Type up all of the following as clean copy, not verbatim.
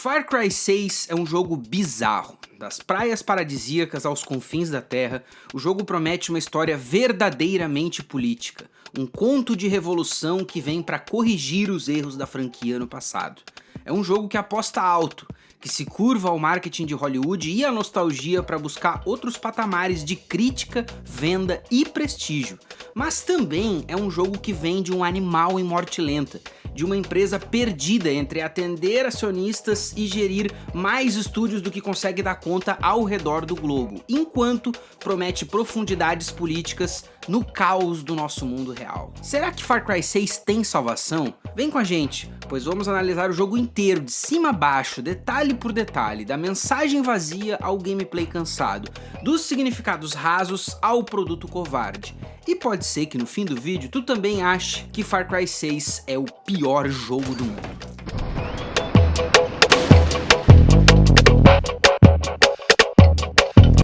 Far Cry 6 é um jogo bizarro. Das praias paradisíacas aos confins da Terra, o jogo promete uma história verdadeiramente política. Um conto de revolução que vem para corrigir os erros da franquia no passado. É um jogo que aposta alto, que se curva ao marketing de Hollywood e à nostalgia para buscar outros patamares de crítica, venda e prestígio. Mas também é um jogo que vende um animal em morte lenta, de uma empresa perdida entre atender acionistas e gerir mais estúdios do que consegue dar conta ao redor do globo, enquanto promete profundidades políticas no caos do nosso mundo real. Será que Far Cry 6 tem salvação? Vem com a gente, pois vamos analisar o jogo inteiro, de cima a baixo, detalhe por detalhe, da mensagem vazia ao gameplay cansado, dos significados rasos ao produto covarde. E pode ser que no fim do vídeo tu também ache que Far Cry 6 é o pior jogo do mundo.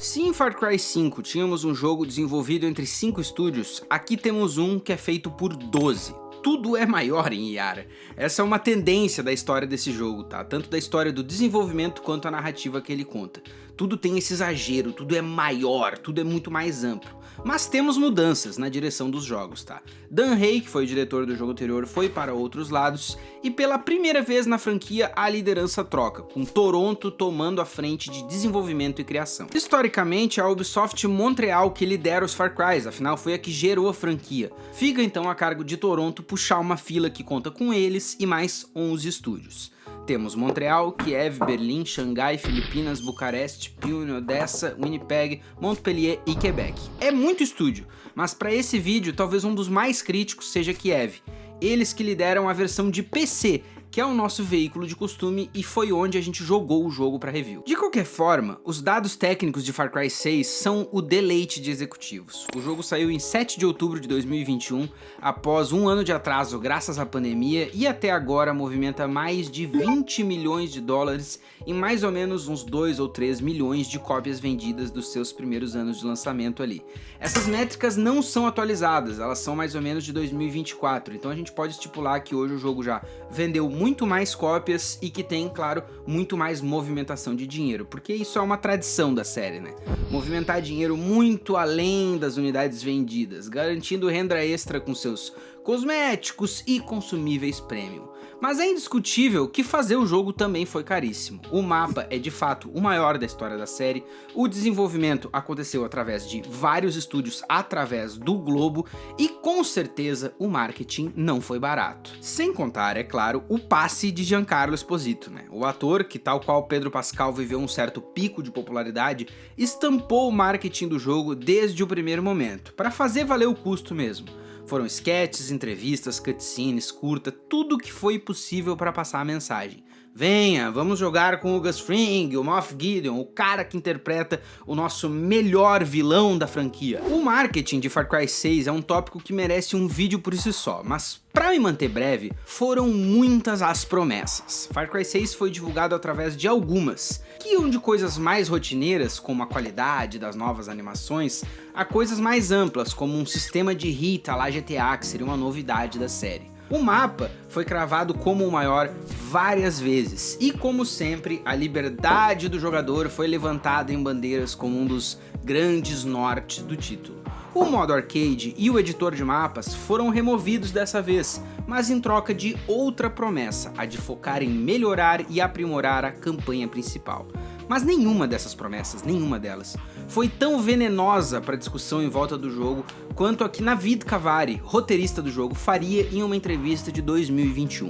Se em Far Cry 5 tínhamos um jogo desenvolvido entre 5 estúdios, aqui temos um que é feito por 12. Tudo é maior em Yara. Essa é uma tendência da história desse jogo, tá? Tanto da história do desenvolvimento quanto a narrativa que ele conta. Tudo tem esse exagero, tudo é maior, tudo é muito mais amplo. Mas temos mudanças na direção dos jogos, tá? Dan Hey, que foi o diretor do jogo anterior, foi para outros lados, e pela primeira vez na franquia a liderança troca, com Toronto tomando a frente de desenvolvimento e criação. Historicamente, é a Ubisoft Montreal que lidera os Far Crys, afinal foi a que gerou a franquia. Fica então a cargo de Toronto puxar uma fila que conta com eles e mais 11 estúdios. Temos Montreal, Kiev, Berlim, Xangai, Filipinas, Bucareste, Pune, Odessa, Winnipeg, Montpellier e Quebec. É muito estúdio, mas para esse vídeo talvez um dos mais críticos seja Kiev. Eles que lideram a versão de PC, que é o nosso veículo de costume e foi onde a gente jogou o jogo para review. De qualquer forma, os dados técnicos de Far Cry 6 são o deleite de executivos. O jogo saiu em 7 de outubro de 2021, após um ano de atraso graças à pandemia, e até agora movimenta mais de 20 milhões de dólares em mais ou menos uns 2 ou 3 milhões de cópias vendidas dos seus primeiros anos de lançamento ali. Essas métricas não são atualizadas, elas são mais ou menos de 2024, então a gente pode estipular que hoje o jogo já vendeu muito mais cópias e que tem, claro, muito mais movimentação de dinheiro, porque isso é uma tradição da série, né? Movimentar dinheiro muito além das unidades vendidas, garantindo renda extra com seus cosméticos e consumíveis premium. Mas é indiscutível que fazer o jogo também foi caríssimo. O mapa é de fato o maior da história da série, o desenvolvimento aconteceu através de vários estúdios através do globo e com certeza o marketing não foi barato. Sem contar, é claro, o passe de Giancarlo Esposito, né? O ator, que tal qual Pedro Pascal viveu um certo pico de popularidade, estampou o marketing do jogo desde o primeiro momento, para fazer valer o custo mesmo. Foram sketches, entrevistas, cutscenes, curta, tudo que foi possível para passar a mensagem. Venha, vamos jogar com o Gus Fring, o Moff Gideon, o cara que interpreta o nosso melhor vilão da franquia. O marketing de Far Cry 6 é um tópico que merece um vídeo por si só, mas para me manter breve, foram muitas as promessas. Far Cry 6 foi divulgado através de algumas, que iam de coisas mais rotineiras, como a qualidade das novas animações, a coisas mais amplas, como um sistema de hit à la GTA, que seria uma novidade da série. O mapa foi cravado como o maior várias vezes, e como sempre, a liberdade do jogador foi levantada em bandeiras como um dos grandes nortes do título. O modo arcade e o editor de mapas foram removidos dessa vez, mas em troca de outra promessa, a de focar em melhorar e aprimorar a campanha principal. Mas nenhuma dessas promessas, nenhuma delas, foi tão venenosa para a discussão em volta do jogo quanto a que Navid Kavari, roteirista do jogo, faria em uma entrevista de 2021.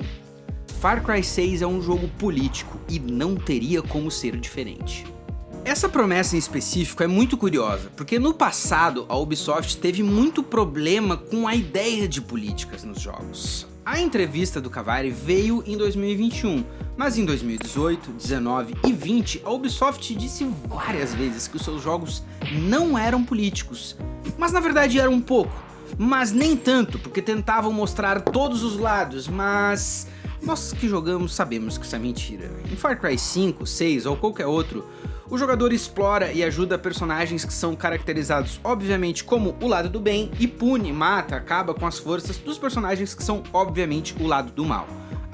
Far Cry 6 é um jogo político e não teria como ser diferente. Essa promessa em específico é muito curiosa, porque no passado a Ubisoft teve muito problema com a ideia de políticas nos jogos. A entrevista do Kavari veio em 2021, mas em 2018, 19 e 20 a Ubisoft disse várias vezes que os seus jogos não eram políticos, mas na verdade eram um pouco, mas nem tanto, porque tentavam mostrar todos os lados, mas nós que jogamos sabemos que isso é mentira. Em Far Cry 5, 6 ou qualquer outro, o jogador explora e ajuda personagens que são caracterizados obviamente como o lado do bem e pune, mata, acaba com as forças dos personagens que são obviamente o lado do mal.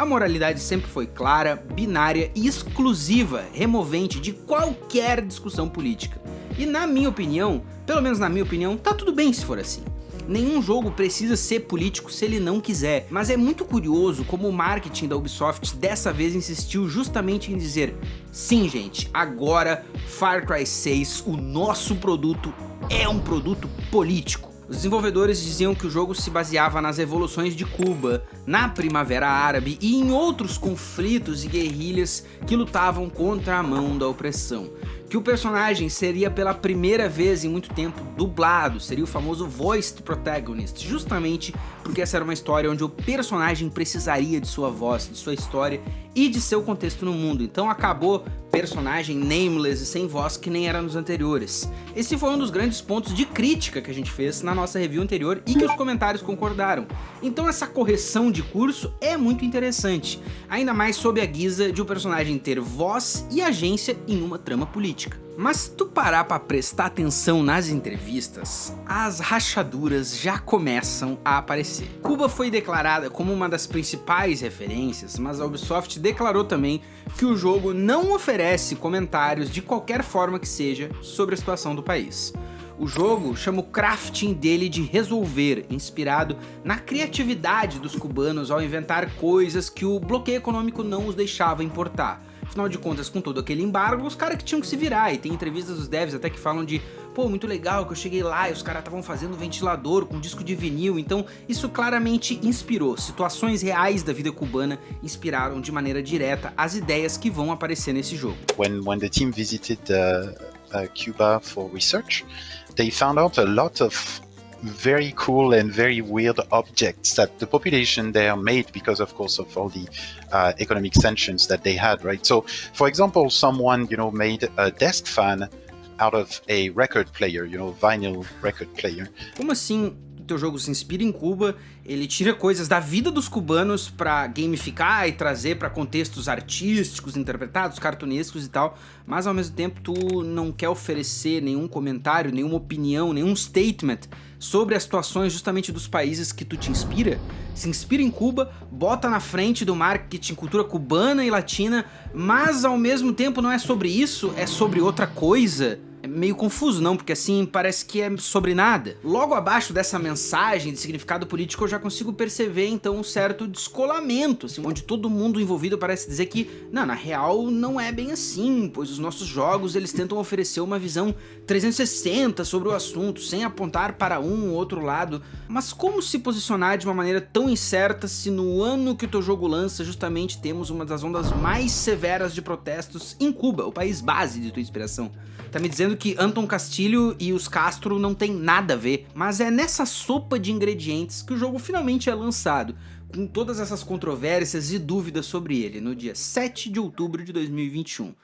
A moralidade sempre foi clara, binária e exclusiva, removente de qualquer discussão política. E na minha opinião, pelo menos na minha opinião, tá tudo bem se for assim. Nenhum jogo precisa ser político se ele não quiser, mas é muito curioso como o marketing da Ubisoft dessa vez insistiu justamente em dizer: sim gente, agora Far Cry 6, o nosso produto, é um produto político. Os desenvolvedores diziam que o jogo se baseava nas revoluções de Cuba, na Primavera Árabe e em outros conflitos e guerrilhas que lutavam contra a mão da opressão. Que o personagem seria pela primeira vez em muito tempo dublado, seria o famoso voiced protagonist, justamente porque essa era uma história onde o personagem precisaria de sua voz, de sua história e de seu contexto no mundo. Então acabou personagem nameless e sem voz que nem era nos anteriores. Esse foi um dos grandes pontos de crítica que a gente fez na nossa review anterior e que os comentários concordaram. Então essa correção de curso é muito interessante, ainda mais sob a guisa de o personagem ter voz e agência em uma trama política. Mas se tu parar pra prestar atenção nas entrevistas, as rachaduras já começam a aparecer. Cuba foi declarada como uma das principais referências, mas a Ubisoft declarou também que o jogo não oferece comentários de qualquer forma que seja sobre a situação do país. O jogo chama o crafting dele de resolver, inspirado na criatividade dos cubanos ao inventar coisas que o bloqueio econômico não os deixava importar. Afinal de contas, com todo aquele embargo, os caras que tinham que se virar, e tem entrevistas dos devs até que falam de pô, muito legal que eu cheguei lá e os caras estavam fazendo ventilador com disco de vinil, então isso claramente inspirou. Situações reais da vida cubana inspiraram de maneira direta as ideias que vão aparecer nesse jogo. When the team visited Cuba for research, they found out a lot of very cool and very weird objects that the population there made because, of course, of all the economic sanctions that they had, right? So, for example, someone, made a desk fan out of a record player, vinyl record player. Como assim o teu jogo se inspira em Cuba, ele tira coisas da vida dos cubanos pra gamificar e trazer pra contextos artísticos, interpretados, cartunescos e tal, mas ao mesmo tempo tu não quer oferecer nenhum comentário, nenhuma opinião, nenhum statement sobre as situações justamente dos países que tu te inspira? Se inspira em Cuba, bota na frente do marketing cultura cubana e latina, mas ao mesmo tempo não é sobre isso, é sobre outra coisa? É meio confuso, não? Porque assim, parece que é sobre nada. Logo abaixo dessa mensagem de significado político, eu já consigo perceber, então, um certo descolamento, assim, onde todo mundo envolvido parece dizer que, não, na real, não é bem assim, pois os nossos jogos, eles tentam oferecer uma visão 360 sobre o assunto, sem apontar para um ou outro lado. Mas como se posicionar de uma maneira tão incerta se no ano que o teu jogo lança, justamente temos uma das ondas mais severas de protestos em Cuba, o país base de tua inspiração? Tá me dizendo que Anton Castilho e os Castro não tem nada a ver, mas é nessa sopa de ingredientes que o jogo finalmente é lançado, com todas essas controvérsias e dúvidas sobre ele, no dia 7 de outubro de 2021.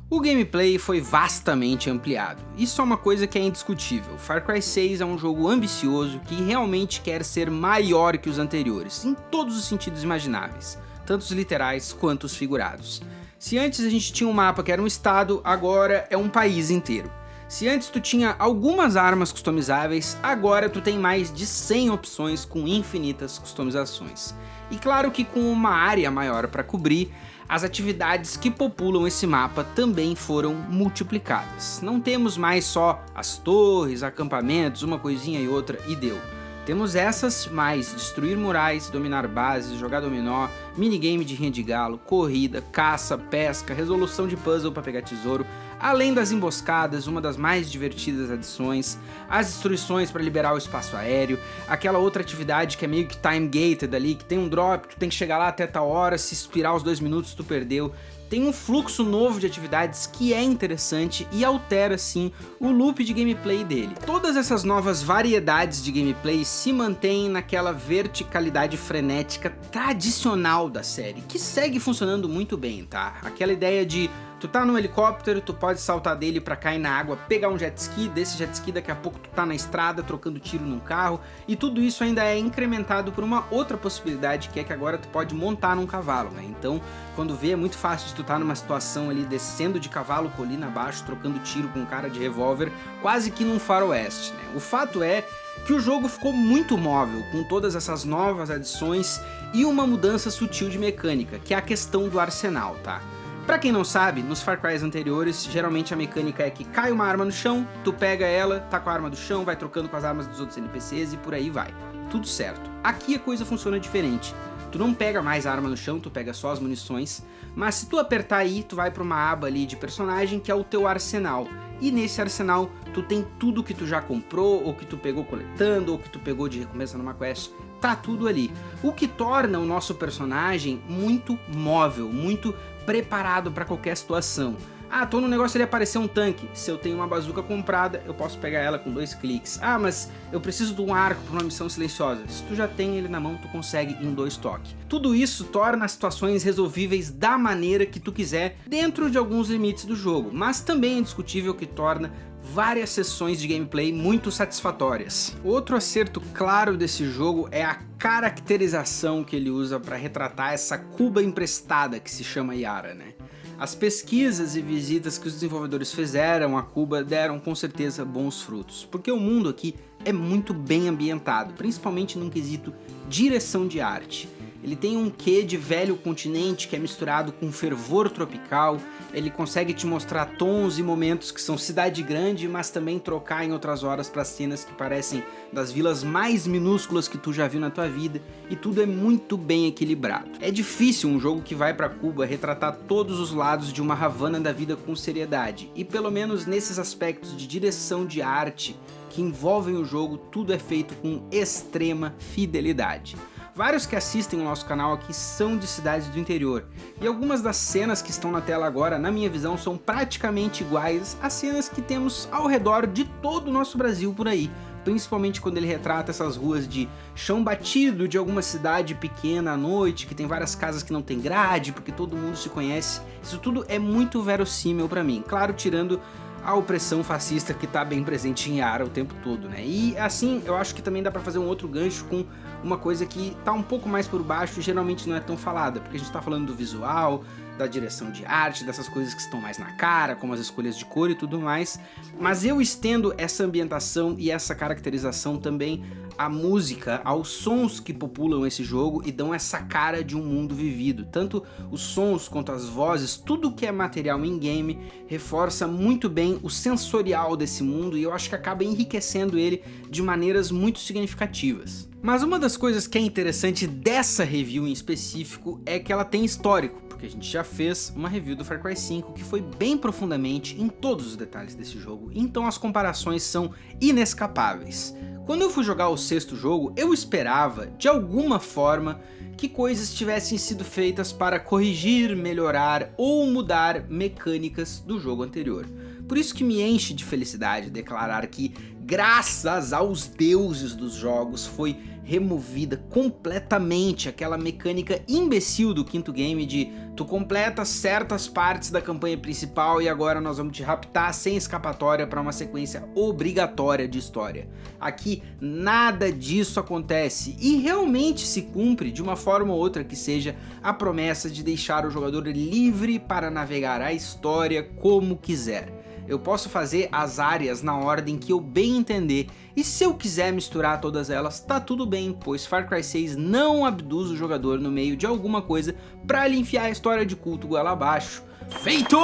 O gameplay foi vastamente ampliado. Isso é uma coisa que é indiscutível. Far Cry 6 é um jogo ambicioso que realmente quer ser maior que os anteriores, em todos os sentidos imagináveis, tanto os literais quanto os figurados. Se antes a gente tinha um mapa que era um estado, agora é um país inteiro. Se antes tu tinha algumas armas customizáveis, agora tu tem mais de 100 opções com infinitas customizações. E claro que com uma área maior para cobrir, as atividades que populam esse mapa também foram multiplicadas. Não temos mais só as torres, acampamentos, uma coisinha e outra e deu. Temos essas, mais destruir murais, dominar bases, jogar dominó, minigame de rinha de galo, corrida, caça, pesca, resolução de puzzle para pegar tesouro, além das emboscadas, uma das mais divertidas adições, as destruições para liberar o espaço aéreo, aquela outra atividade que é meio que time-gated ali, que tem um drop, tu tem que chegar lá até tal hora, se expirar os 2 minutos tu perdeu. Tem um fluxo novo de atividades que é interessante e altera, sim, o loop de gameplay dele. Todas essas novas variedades de gameplay se mantêm naquela verticalidade frenética tradicional da série, que segue funcionando muito bem, tá? Aquela ideia de tu tá num helicóptero, tu pode saltar dele pra cair na água, pegar um jet ski, desse jet ski daqui a pouco tu tá na estrada trocando tiro num carro, e tudo isso ainda é incrementado por uma outra possibilidade, que é que agora tu pode montar num cavalo, né? Então, quando vê, é muito fácil de tu tá numa situação ali, descendo de cavalo, colina abaixo, trocando tiro com um cara de revólver, quase que num faroeste, né? O fato é que o jogo ficou muito móvel com todas essas novas adições e uma mudança sutil de mecânica, que é a questão do arsenal, tá? Pra quem não sabe, nos Far Cry anteriores, geralmente a mecânica é que cai uma arma no chão, tu pega ela, tá com a arma do chão, vai trocando com as armas dos outros NPCs e por aí vai. Tudo certo. Aqui a coisa funciona diferente. Tu não pega mais a arma no chão, tu pega só as munições, mas se tu apertar aí, tu vai pra uma aba ali de personagem que é o teu arsenal. E nesse arsenal, tu tem tudo que tu já comprou, ou que tu pegou coletando, ou que tu pegou de recompensa numa quest, tá tudo ali. O que torna o nosso personagem muito móvel, muito preparado para qualquer situação. Ah, tô no negócio de aparecer um tanque. Se eu tenho uma bazuca comprada, eu posso pegar ela com 2 cliques. Ah, mas eu preciso de um arco para uma missão silenciosa. Se tu já tem ele na mão, tu consegue em 2 toques. Tudo isso torna as situações resolvíveis da maneira que tu quiser, dentro de alguns limites do jogo, mas também é indiscutível que torna várias sessões de gameplay muito satisfatórias. Outro acerto claro desse jogo é a caracterização que ele usa para retratar essa Cuba emprestada que se chama Yara, né? As pesquisas e visitas que os desenvolvedores fizeram a Cuba deram com certeza bons frutos, porque o mundo aqui é muito bem ambientado, principalmente num quesito direção de arte. Ele tem um quê de velho continente que é misturado com fervor tropical, ele consegue te mostrar tons e momentos que são cidade grande, mas também trocar em outras horas para cenas que parecem das vilas mais minúsculas que tu já viu na tua vida, e tudo é muito bem equilibrado. É difícil um jogo que vai para Cuba retratar todos os lados de uma Havana da vida com seriedade, e pelo menos nesses aspectos de direção de arte que envolvem o jogo, tudo é feito com extrema fidelidade. Vários que assistem o nosso canal aqui são de cidades do interior, e algumas das cenas que estão na tela agora, na minha visão, são praticamente iguais às cenas que temos ao redor de todo o nosso Brasil por aí, principalmente quando ele retrata essas ruas de chão batido de alguma cidade pequena à noite, que tem várias casas que não tem grade, porque todo mundo se conhece. Isso tudo é muito verossímil pra mim, claro, tirando a opressão fascista que tá bem presente em Yara o tempo todo, né? E assim, eu acho que também dá pra fazer um outro gancho com uma coisa que tá um pouco mais por baixo e geralmente não é tão falada, porque a gente tá falando do visual, da direção de arte, dessas coisas que estão mais na cara, como as escolhas de cor e tudo mais, mas eu estendo essa ambientação e essa caracterização também à música, aos sons que populam esse jogo e dão essa cara de um mundo vivido. Tanto os sons quanto as vozes, tudo que é material em game reforça muito bem o sensorial desse mundo, e eu acho que acaba enriquecendo ele de maneiras muito significativas. Mas uma das coisas que é interessante dessa review em específico é que ela tem histórico, porque a gente já fez uma review do Far Cry 5 que foi bem profundamente em todos os detalhes desse jogo, então as comparações são inescapáveis. Quando eu fui jogar o 6º jogo, eu esperava, de alguma forma, que coisas tivessem sido feitas para corrigir, melhorar ou mudar mecânicas do jogo anterior. Por isso que me enche de felicidade declarar que, graças aos deuses dos jogos, foi removida completamente aquela mecânica imbecil do 5º game de tu completa certas partes da campanha principal e agora nós vamos te raptar sem escapatória para uma sequência obrigatória de história. Aqui nada disso acontece e realmente se cumpre de uma forma ou outra que seja a promessa de deixar o jogador livre para navegar a história como quiser. Eu posso fazer as áreas na ordem que eu bem entender, e se eu quiser misturar todas elas, tá tudo bem, pois Far Cry 6 não abduz o jogador no meio de alguma coisa pra lhe enfiar a história de culto goela abaixo. Feito!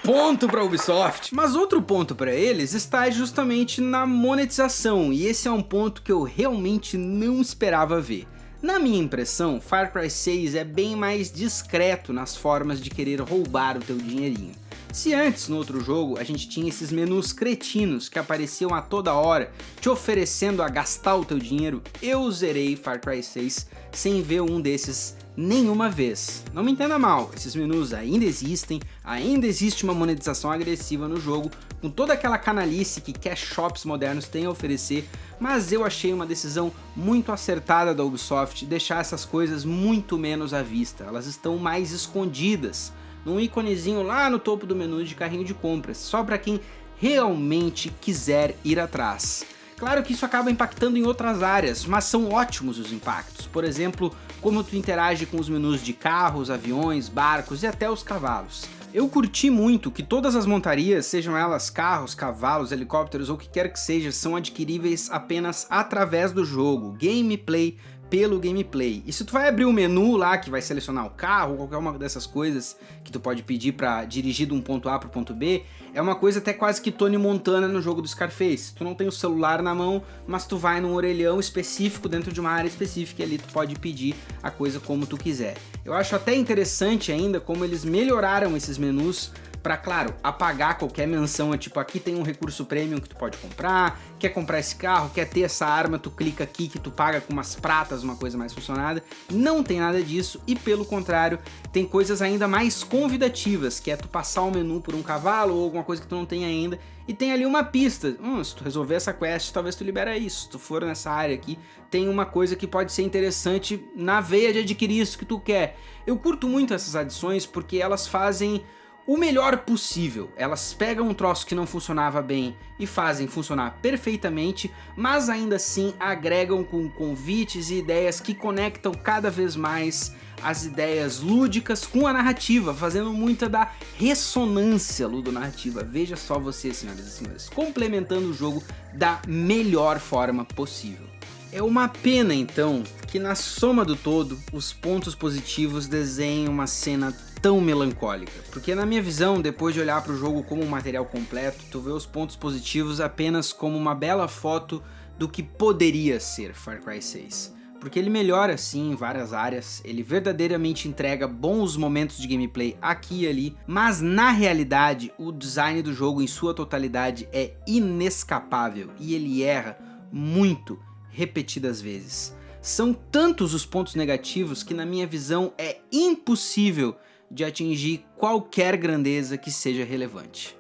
Ponto pra Ubisoft! Mas outro ponto pra eles está justamente na monetização, e esse é um ponto que eu realmente não esperava ver. Na minha impressão, Far Cry 6 é bem mais discreto nas formas de querer roubar o teu dinheirinho. Se antes, no outro jogo, a gente tinha esses menus cretinos que apareciam a toda hora, te oferecendo a gastar o teu dinheiro, eu zerei Far Cry 6 sem ver um desses nenhuma vez. Não me entenda mal, esses menus ainda existem, ainda existe uma monetização agressiva no jogo, com toda aquela canalice que cash shops modernos têm a oferecer, mas eu achei uma decisão muito acertada da Ubisoft deixar essas coisas muito menos à vista, elas estão mais escondidas, num íconezinho lá no topo do menu de carrinho de compras, só para quem realmente quiser ir atrás. Claro que isso acaba impactando em outras áreas, mas são ótimos os impactos. Por exemplo, como tu interage com os menus de carros, aviões, barcos e até os cavalos. Eu curti muito que todas as montarias, sejam elas carros, cavalos, helicópteros ou o que quer que seja, são adquiríveis apenas através do jogo, gameplay pelo gameplay. E se tu vai abrir o menu lá que vai selecionar o carro, qualquer uma dessas coisas que tu pode pedir pra dirigir de um ponto A pro ponto B, é uma coisa até quase que Tony Montana no jogo do Scarface. Tu não tem o celular na mão, mas tu vai num orelhão específico dentro de uma área específica e ali tu pode pedir a coisa como tu quiser. Eu acho até interessante ainda como eles melhoraram esses menus para, claro, apagar qualquer menção, tipo, aqui tem um recurso premium que tu pode comprar, quer comprar esse carro, quer ter essa arma, tu clica aqui que tu paga com umas pratas, uma coisa mais funcionada. Não tem nada disso e, pelo contrário, tem coisas ainda mais convidativas, que é tu passar o menu por um cavalo ou alguma coisa que tu não tem ainda, e tem ali uma pista. Se tu resolver essa quest, talvez tu libera isso. Se tu for nessa área aqui, tem uma coisa que pode ser interessante na veia de adquirir isso que tu quer. Eu curto muito essas adições porque elas fazem o melhor possível. Elas pegam um troço que não funcionava bem e fazem funcionar perfeitamente, mas ainda assim agregam com convites e ideias que conectam cada vez mais as ideias lúdicas com a narrativa, fazendo muita da ressonância ludonarrativa. Veja só você, senhoras e senhores, complementando o jogo da melhor forma possível. É uma pena, então, que na soma do todo, os pontos positivos desenhem uma cena tão melancólica, porque na minha visão, depois de olhar para o jogo como um material completo, tu vê os pontos positivos apenas como uma bela foto do que poderia ser Far Cry 6. Porque ele melhora sim em várias áreas, ele verdadeiramente entrega bons momentos de gameplay aqui e ali, mas na realidade o design do jogo em sua totalidade é inescapável e ele erra muito repetidas vezes. São tantos os pontos negativos que na minha visão é impossível de atingir qualquer grandeza que seja relevante.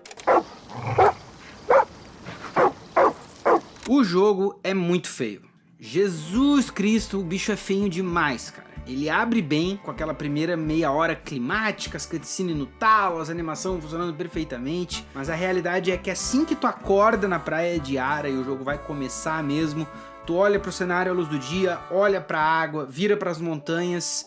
O jogo é muito feio. Jesus Cristo, o bicho é feio demais, cara. Ele abre bem, com aquela primeira meia hora climática, as cutscenes no talo, as animações funcionando perfeitamente, mas a realidade é que assim que tu acorda na praia de Ara e o jogo vai começar mesmo, tu olha pro cenário à luz do dia, olha pra água, vira pras montanhas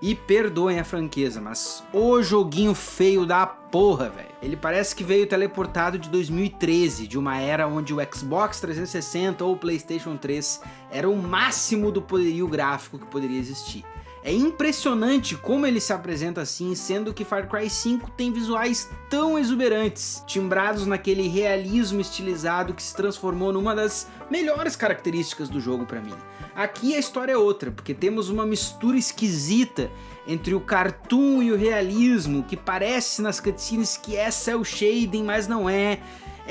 e perdoem a franqueza, mas o joguinho feio da porra, velho. Ele parece que veio teleportado de 2013, de uma era onde o Xbox 360 ou o PlayStation 3 era o máximo do poderio gráfico que poderia existir. É impressionante como ele se apresenta assim, sendo que Far Cry 5 tem visuais tão exuberantes, timbrados naquele realismo estilizado que se transformou numa das melhores características do jogo pra mim. Aqui a história é outra, porque temos uma mistura esquisita entre o cartoon e o realismo, que parece nas cutscenes que é cel shading, mas não é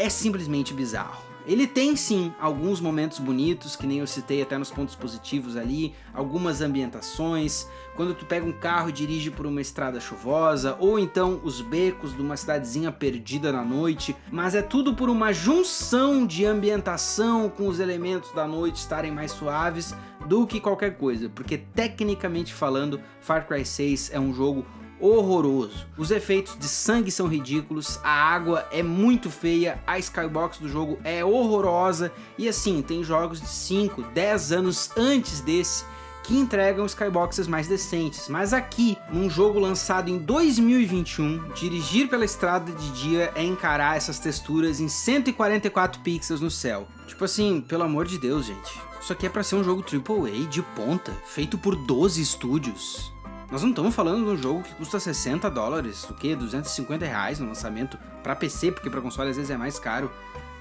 simplesmente bizarro. Ele tem sim alguns momentos bonitos, que nem eu citei até nos pontos positivos ali, algumas ambientações, quando tu pega um carro e dirige por uma estrada chuvosa, ou então os becos de uma cidadezinha perdida na noite, mas é tudo por uma junção de ambientação com os elementos da noite estarem mais suaves do que qualquer coisa, porque tecnicamente falando, Far Cry 6 é um jogo horroroso. Os efeitos de sangue são ridículos, a água é muito feia, a skybox do jogo é horrorosa e assim, tem jogos de 5, 10 anos antes desse que entregam skyboxes mais decentes, mas aqui, num jogo lançado em 2021, dirigir pela estrada de dia é encarar essas texturas em 144 pixels no céu. Tipo assim, pelo amor de Deus, gente, isso aqui é pra ser um jogo AAA de ponta, feito por 12 estúdios. Nós não estamos falando de um jogo que custa $60, o que? R$250 no lançamento pra PC, porque pra console às vezes é mais caro.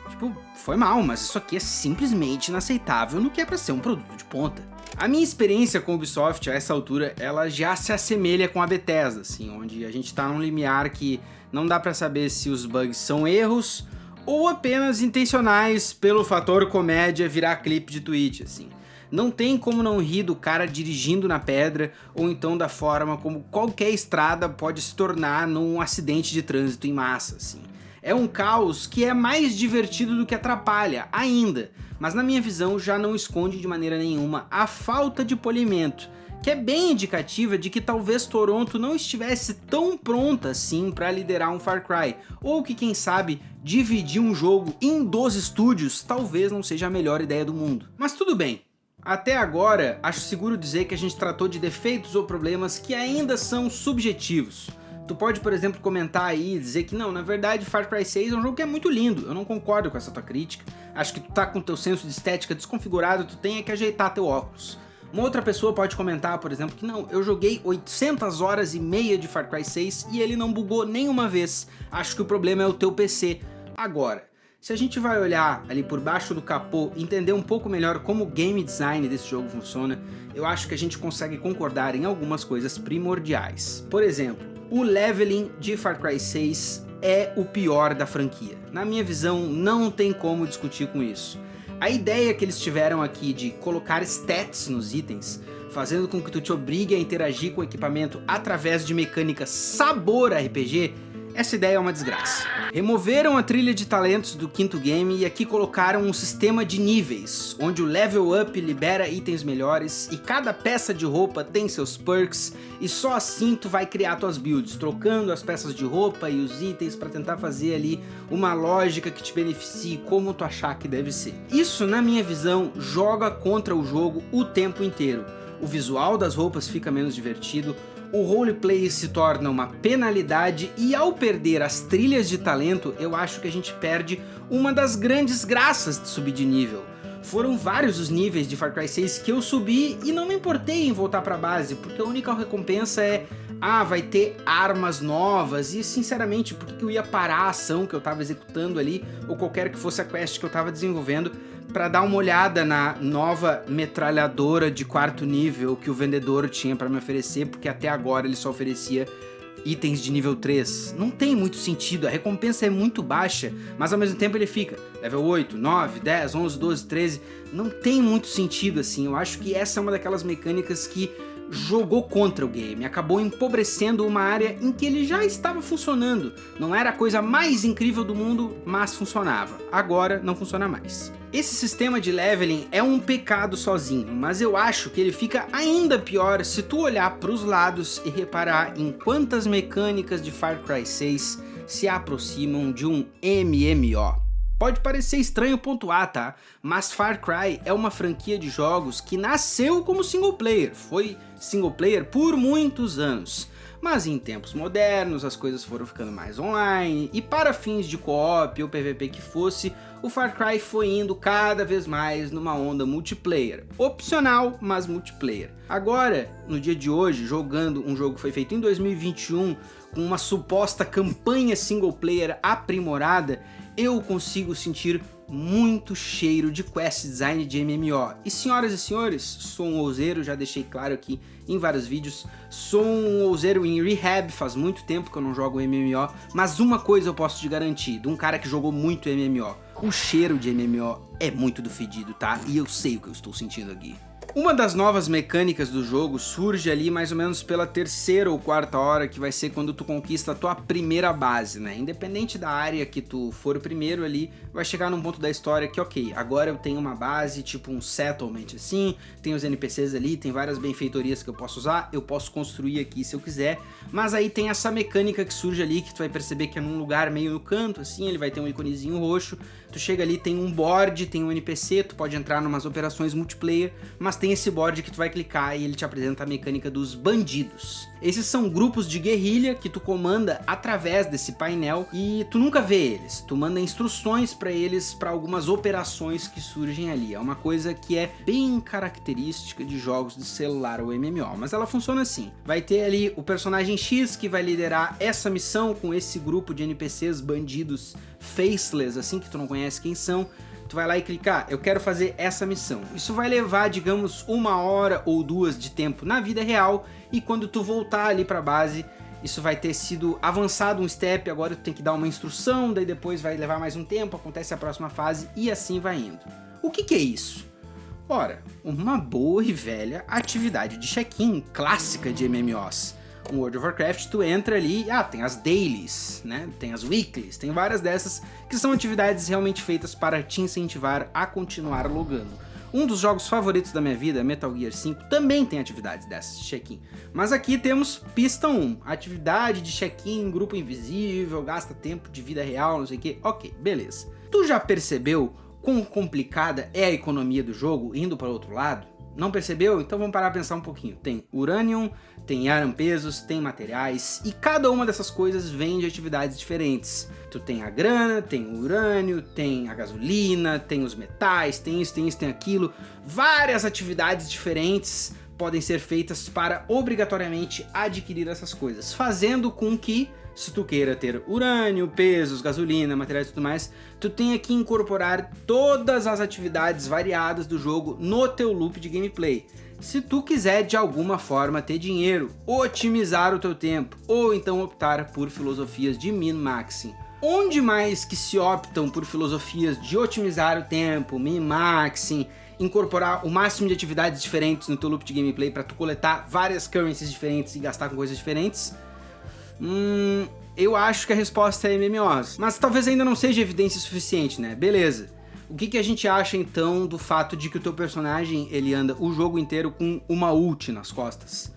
Tipo, foi mal, mas isso aqui é simplesmente inaceitável no que é pra ser um produto de ponta. A minha experiência com a Ubisoft a essa altura, ela já se assemelha com a Bethesda, assim, onde a gente tá num limiar que não dá pra saber se os bugs são erros ou apenas intencionais pelo fator comédia virar clipe de Twitch, assim. Não tem como não rir do cara dirigindo na pedra, ou então da forma como qualquer estrada pode se tornar num acidente de trânsito em massa, assim. É um caos que é mais divertido do que atrapalha, ainda, mas na minha visão já não esconde de maneira nenhuma a falta de polimento, que é bem indicativa de que talvez Toronto não estivesse tão pronta assim para liderar um Far Cry, ou que quem sabe dividir um jogo em 12 estúdios talvez não seja a melhor ideia do mundo. Mas tudo bem. Até agora, acho seguro dizer que a gente tratou de defeitos ou problemas que ainda são subjetivos. Tu pode, por exemplo, comentar aí e dizer que não, na verdade Far Cry 6 é um jogo que é muito lindo, eu não concordo com essa tua crítica, acho que tu tá com teu senso de estética desconfigurado, tu tem que ajeitar teu óculos. Uma outra pessoa pode comentar, por exemplo, que não, eu joguei 800 horas e meia de Far Cry 6 e ele não bugou nenhuma vez, acho que o problema é o teu PC. Agora, se a gente vai olhar ali por baixo do capô e entender um pouco melhor como o game design desse jogo funciona, eu acho que a gente consegue concordar em algumas coisas primordiais. Por exemplo, o leveling de Far Cry 6 é o pior da franquia. Na minha visão, não tem como discutir com isso. A ideia que eles tiveram aqui de colocar stats nos itens, fazendo com que tu te obrigue a interagir com o equipamento através de mecânicas sabor RPG, essa ideia é uma desgraça. Removeram a trilha de talentos do quinto game e aqui colocaram um sistema de níveis, onde o level up libera itens melhores e cada peça de roupa tem seus perks e só assim tu vai criar tuas builds, trocando as peças de roupa e os itens para tentar fazer ali uma lógica que te beneficie como tu achar que deve ser. Isso, na minha visão, joga contra o jogo o tempo inteiro. O visual das roupas fica menos divertido, o roleplay se torna uma penalidade e ao perder as trilhas de talento, eu acho que a gente perde uma das grandes graças de subir de nível. Foram vários os níveis de Far Cry 6 que eu subi e não me importei em voltar pra base, porque a única recompensa é vai ter armas novas e sinceramente, por que eu ia parar a ação que eu tava executando ali, ou qualquer que fosse a quest que eu tava desenvolvendo, para dar uma olhada na nova metralhadora de 4º nível que o vendedor tinha para me oferecer, porque até agora ele só oferecia itens de nível 3. Não tem muito sentido, a recompensa é muito baixa, mas ao mesmo tempo ele fica level 8, 9, 10, 11, 12, 13. Não tem muito sentido assim, eu acho que essa é uma daquelas mecânicas que jogou contra o game, acabou empobrecendo uma área em que ele já estava funcionando. Não era a coisa mais incrível do mundo, mas funcionava. Agora não funciona mais. Esse sistema de leveling é um pecado sozinho, mas eu acho que ele fica ainda pior se tu olhar para os lados e reparar em quantas mecânicas de Far Cry 6 se aproximam de um MMO. Pode parecer estranho pontuar, tá? Mas Far Cry é uma franquia de jogos que nasceu como single player, foi single player por muitos anos. Mas em tempos modernos as coisas foram ficando mais online e para fins de co-op ou PVP que fosse, o Far Cry foi indo cada vez mais numa onda multiplayer. Opcional, mas multiplayer. Agora, no dia de hoje, jogando um jogo que foi feito em 2021 com uma suposta campanha single player aprimorada, eu consigo sentir muito cheiro de quest design de MMO. E senhoras e senhores, sou um ouseiro, já deixei claro aqui em vários vídeos, sou um ouseiro em rehab, faz muito tempo que eu não jogo MMO, mas uma coisa eu posso te garantir, de um cara que jogou muito MMO, o cheiro de MMO é muito do fedido, tá? E eu sei o que eu estou sentindo aqui. Uma das novas mecânicas do jogo surge ali mais ou menos pela 3ª ou 4ª hora, que vai ser quando tu conquista a tua primeira base, né? Independente da área que tu for o primeiro ali, vai chegar num ponto da história que, ok, agora eu tenho uma base, tipo um settlement assim, tem os NPCs ali, tem várias benfeitorias que eu posso usar, eu posso construir aqui se eu quiser, mas aí tem essa mecânica que surge ali, que tu vai perceber que é num lugar meio no canto, assim, ele vai ter um iconezinho roxo, tu chega ali, tem um board, tem um NPC, tu pode entrar numas operações multiplayer, mas tem esse board que tu vai clicar e ele te apresenta a mecânica dos bandidos. Esses são grupos de guerrilha que tu comanda através desse painel e tu nunca vê eles, tu manda instruções para eles para algumas operações que surgem ali. É uma coisa que é bem característica de jogos de celular ou MMO, mas ela funciona assim. Vai ter ali o personagem X que vai liderar essa missão com esse grupo de NPCs bandidos faceless, assim, que tu não conhece quem são. Tu vai lá e clicar, eu quero fazer essa missão. Isso vai levar, digamos, 1 hora ou 2 de tempo na vida real, e quando tu voltar ali pra base, isso vai ter sido avançado um step, agora tu tem que dar uma instrução, daí depois vai levar mais um tempo, acontece a próxima fase, e assim vai indo. O que é isso? Ora, uma boa e velha atividade de check-in clássica de MMOs. No World of Warcraft tu entra ali, tem as dailies, né? Tem as weeklies, tem várias dessas que são atividades realmente feitas para te incentivar a continuar logando. Um dos jogos favoritos da minha vida, Metal Gear 5, também tem atividades dessas de check-in. Mas aqui temos pista 1, atividade de check-in, grupo invisível, gasta tempo de vida real, não sei o que. Ok, beleza. Tu já percebeu quão complicada é a economia do jogo indo para o outro lado? Não percebeu? Então vamos parar a pensar um pouquinho. Tem uranium, tem pesos, tem materiais, e cada uma dessas coisas vem de atividades diferentes. Tu tem a grana, tem o urânio, tem a gasolina, tem os metais, tem isso, tem aquilo. Várias atividades diferentes podem ser feitas para obrigatoriamente adquirir essas coisas, fazendo com que, se tu queira ter urânio, pesos, gasolina, materiais e tudo mais, tu tenha que incorporar todas as atividades variadas do jogo no teu loop de gameplay. Se tu quiser de alguma forma ter dinheiro, otimizar o teu tempo, ou então optar por filosofias de min-maxing. Onde mais que se optam por filosofias de otimizar o tempo, min-maxing, incorporar o máximo de atividades diferentes no teu loop de gameplay para tu coletar várias currencies diferentes e gastar com coisas diferentes? Eu acho que a resposta é MMOs, mas talvez ainda não seja evidência suficiente, né? Beleza. O que a gente acha então do fato de que o teu personagem ele anda o jogo inteiro com uma ult nas costas?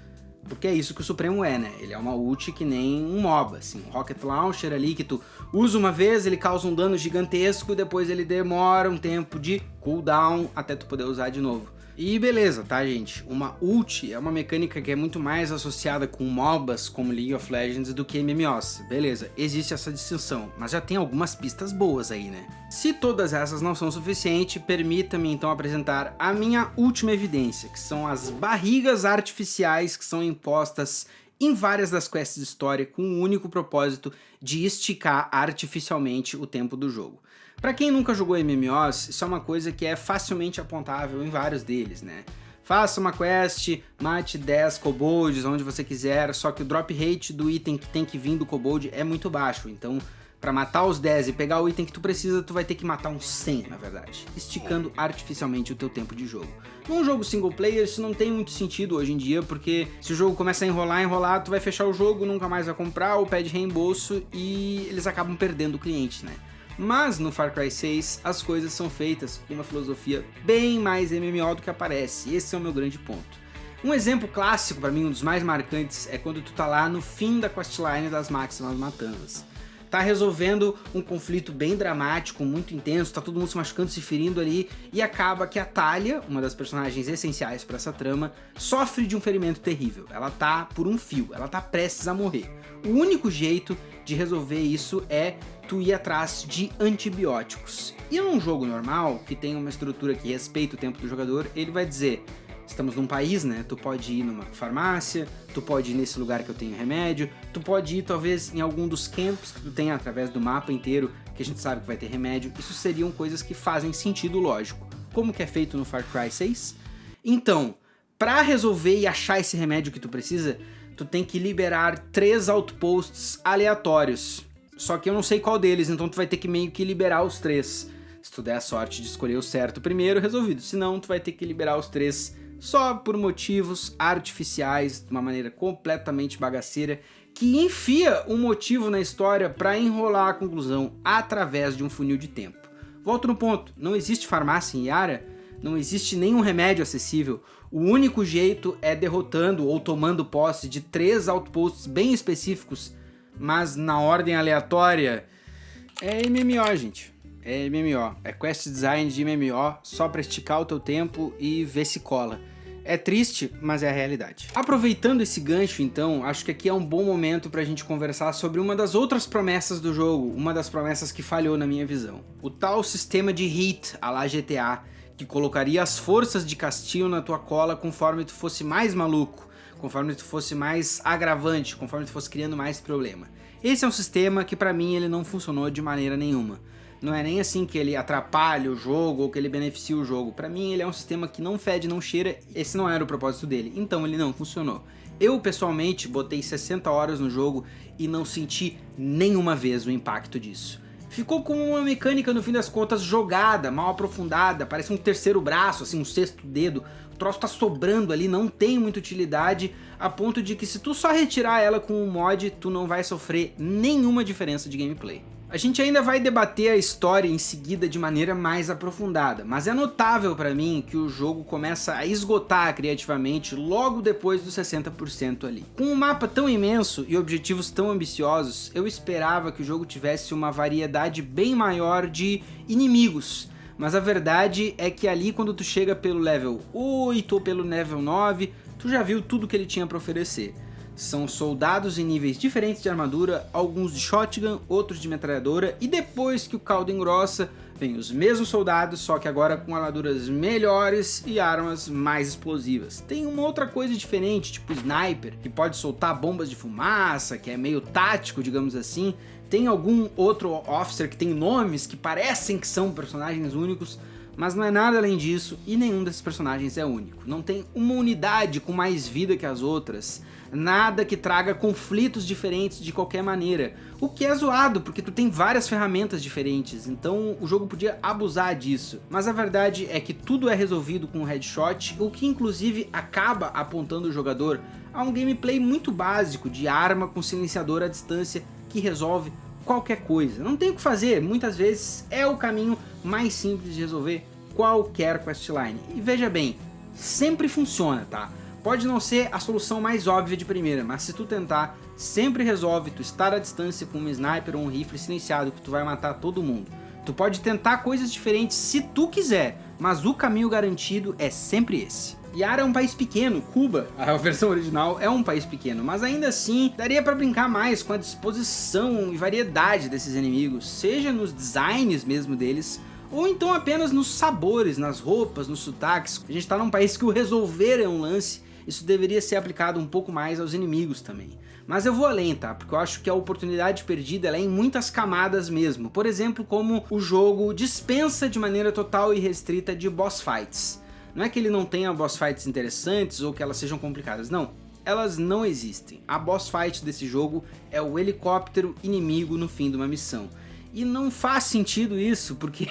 Porque é isso que o Supremo é, né? Ele é uma ult que nem um MOBA, assim, um Rocket Launcher ali que tu usa uma vez, ele causa um dano gigantesco e depois ele demora um tempo de cooldown até tu poder usar de novo. E beleza, tá, gente? Uma ult é uma mecânica que é muito mais associada com MOBAs como League of Legends do que MMOs. Beleza, existe essa distinção, mas já tem algumas pistas boas aí, né? Se todas essas não são suficientes, permita-me então apresentar a minha última evidência, que são as barrigas artificiais que são impostas em várias das quests de história com o único propósito de esticar artificialmente o tempo do jogo. Pra quem nunca jogou MMOs, isso é uma coisa que é facilmente apontável em vários deles, né? Faça uma quest, mate 10 kobolds onde você quiser, só que o drop rate do item que tem que vir do kobold é muito baixo, então pra matar os 10 e pegar o item que tu precisa, tu vai ter que matar uns 100, na verdade, esticando artificialmente o teu tempo de jogo. Num jogo single player, isso não tem muito sentido hoje em dia, porque se o jogo começa a enrolar, tu vai fechar o jogo, nunca mais vai comprar, ou pede reembolso e eles acabam perdendo o cliente, né? Mas no Far Cry 6 as coisas são feitas com uma filosofia bem mais MMO do que aparece, esse é o meu grande ponto. Um exemplo clássico pra mim, um dos mais marcantes, é quando tu tá lá no fim da questline das Máximas Matanzas. Tá resolvendo um conflito bem dramático, muito intenso, tá todo mundo se machucando, se ferindo ali, e acaba que a Talia, uma das personagens essenciais pra essa trama, sofre de um ferimento terrível. Ela tá por um fio, ela tá prestes a morrer. O único jeito de resolver isso é tu ir atrás de antibióticos. E num jogo normal, que tem uma estrutura que respeita o tempo do jogador, ele vai dizer: estamos num país, né? Tu pode ir numa farmácia, tu pode ir nesse lugar que eu tenho remédio, tu pode ir talvez em algum dos campos que tu tem através do mapa inteiro, que a gente sabe que vai ter remédio. Isso seriam coisas que fazem sentido lógico. Como que é feito no Far Cry 6? Então, pra resolver e achar esse remédio que tu precisa, tu tem que liberar 3 outposts aleatórios. Só que eu não sei qual deles, então tu vai ter que meio que liberar os 3. Se tu der a sorte de escolher o certo primeiro, resolvido. Se não, tu vai ter que liberar os 3 só por motivos artificiais, de uma maneira completamente bagaceira, que enfia um motivo na história para enrolar a conclusão através de um funil de tempo. Volto no ponto, não existe farmácia em Yara, não existe nenhum remédio acessível, o único jeito é derrotando ou tomando posse de 3 outposts bem específicos, mas na ordem aleatória. É MMO, gente. É MMO. É quest design de MMO só pra esticar o teu tempo e ver se cola. É triste, mas é a realidade. Aproveitando esse gancho, então, acho que aqui é um bom momento pra gente conversar sobre uma das outras promessas do jogo, uma das promessas que falhou na minha visão. O tal sistema de hit, à la GTA, que colocaria as forças de castigo na tua cola conforme tu fosse mais maluco, conforme tu fosse mais agravante, conforme tu fosse criando mais problema. Esse é um sistema que pra mim ele não funcionou de maneira nenhuma. Não é nem assim que ele atrapalha o jogo ou que ele beneficia o jogo. Pra mim ele é um sistema que não fede, não cheira, esse não era o propósito dele, então ele não funcionou. Eu pessoalmente botei 60 horas no jogo e não senti nenhuma vez o impacto disso. Ficou com uma mecânica no fim das contas jogada, mal aprofundada, parece um terceiro braço, assim, um sexto dedo. O troço tá sobrando ali, não tem muita utilidade, a ponto de que se tu só retirar ela com um mod, tu não vai sofrer nenhuma diferença de gameplay. A gente ainda vai debater a história em seguida de maneira mais aprofundada, mas é notável pra mim que o jogo começa a esgotar criativamente logo depois dos 60% ali. Com um mapa tão imenso e objetivos tão ambiciosos, eu esperava que o jogo tivesse uma variedade bem maior de inimigos, mas a verdade é que ali quando tu chega pelo level 8 ou pelo level 9, tu já viu tudo que ele tinha para oferecer. São soldados em níveis diferentes de armadura, alguns de shotgun, outros de metralhadora, e depois que o caldo engrossa, vem os mesmos soldados, só que agora com armaduras melhores e armas mais explosivas. Tem uma outra coisa diferente, tipo sniper, que pode soltar bombas de fumaça, que é meio tático, digamos assim. Tem algum outro officer que tem nomes que parecem que são personagens únicos, mas não é nada além disso, e nenhum desses personagens é único. Não tem uma unidade com mais vida que as outras, nada que traga conflitos diferentes de qualquer maneira, o que é zoado, porque tu tem várias ferramentas diferentes, então o jogo podia abusar disso. Mas a verdade é que tudo é resolvido com um headshot, o que inclusive acaba apontando o jogador a um gameplay muito básico de arma com silenciador à distância que resolve qualquer coisa. Não tem o que fazer, muitas vezes é o caminho mais simples de resolver qualquer questline. E veja bem, sempre funciona, tá? Pode não ser a solução mais óbvia de primeira, mas se tu tentar, sempre resolve tu estar à distância com um sniper ou um rifle silenciado que tu vai matar todo mundo. Tu pode tentar coisas diferentes se tu quiser, mas o caminho garantido é sempre esse. Yara é um país pequeno, Cuba, a versão original é um país pequeno, mas ainda assim daria pra brincar mais com a disposição e variedade desses inimigos, seja nos designs mesmo deles, ou então apenas nos sabores, nas roupas, nos sotaques. A gente tá num país que o resolver é um lance, isso deveria ser aplicado um pouco mais aos inimigos também. Mas eu vou além, tá? Porque eu acho que a oportunidade perdida ela é em muitas camadas mesmo. Por exemplo, como o jogo dispensa de maneira total e restrita de boss fights. Não é que ele não tenha boss fights interessantes ou que elas sejam complicadas, não. Elas não existem. A boss fight desse jogo é o helicóptero inimigo no fim de uma missão. E não faz sentido isso, porque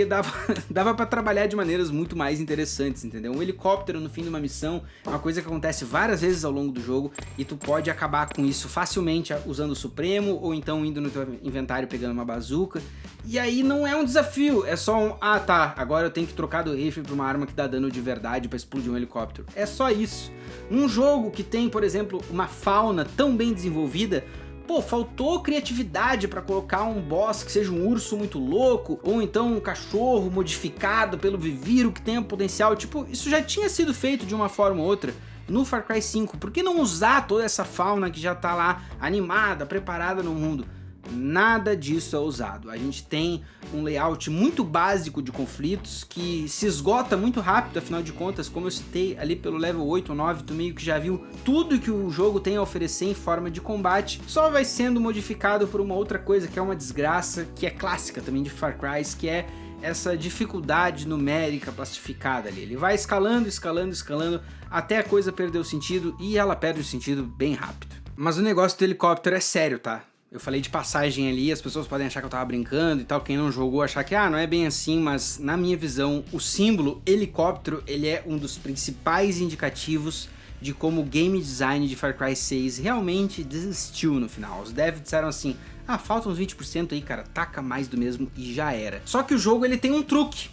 dava pra trabalhar de maneiras muito mais interessantes, entendeu? Um helicóptero no fim de uma missão é uma coisa que acontece várias vezes ao longo do jogo e tu pode acabar com isso facilmente usando o Supremo ou então indo no teu inventário pegando uma bazuca. E aí não é um desafio, é só um, ah tá, agora eu tenho que trocar do rifle pra uma arma que dá dano de verdade pra explodir um helicóptero. É só isso. Um jogo que tem, por exemplo, uma fauna tão bem desenvolvida, pô, faltou criatividade pra colocar um boss que seja um urso muito louco, ou então um cachorro modificado pelo Viviro que tenha potencial, tipo, isso já tinha sido feito de uma forma ou outra no Far Cry 5, por que não usar toda essa fauna que já tá lá animada, preparada no mundo? Nada disso é usado. A gente tem um layout muito básico de conflitos que se esgota muito rápido, afinal de contas, como eu citei ali pelo level 8 ou 9, tu meio que já viu tudo que o jogo tem a oferecer em forma de combate, só vai sendo modificado por uma outra coisa que é uma desgraça, que é clássica também de Far Cry, que é essa dificuldade numérica plastificada ali. Ele vai escalando, escalando, escalando, até a coisa perder o sentido, e ela perde o sentido bem rápido. Mas o negócio do helicóptero é sério, tá? Eu falei de passagem ali, as pessoas podem achar que eu tava brincando e tal, quem não jogou achar que, não é bem assim, mas na minha visão, o símbolo helicóptero, ele é um dos principais indicativos de como o game design de Far Cry 6 realmente desistiu no final. Os devs disseram assim, faltam uns 20% aí, cara, taca mais do mesmo e já era. Só que o jogo, ele tem um truque,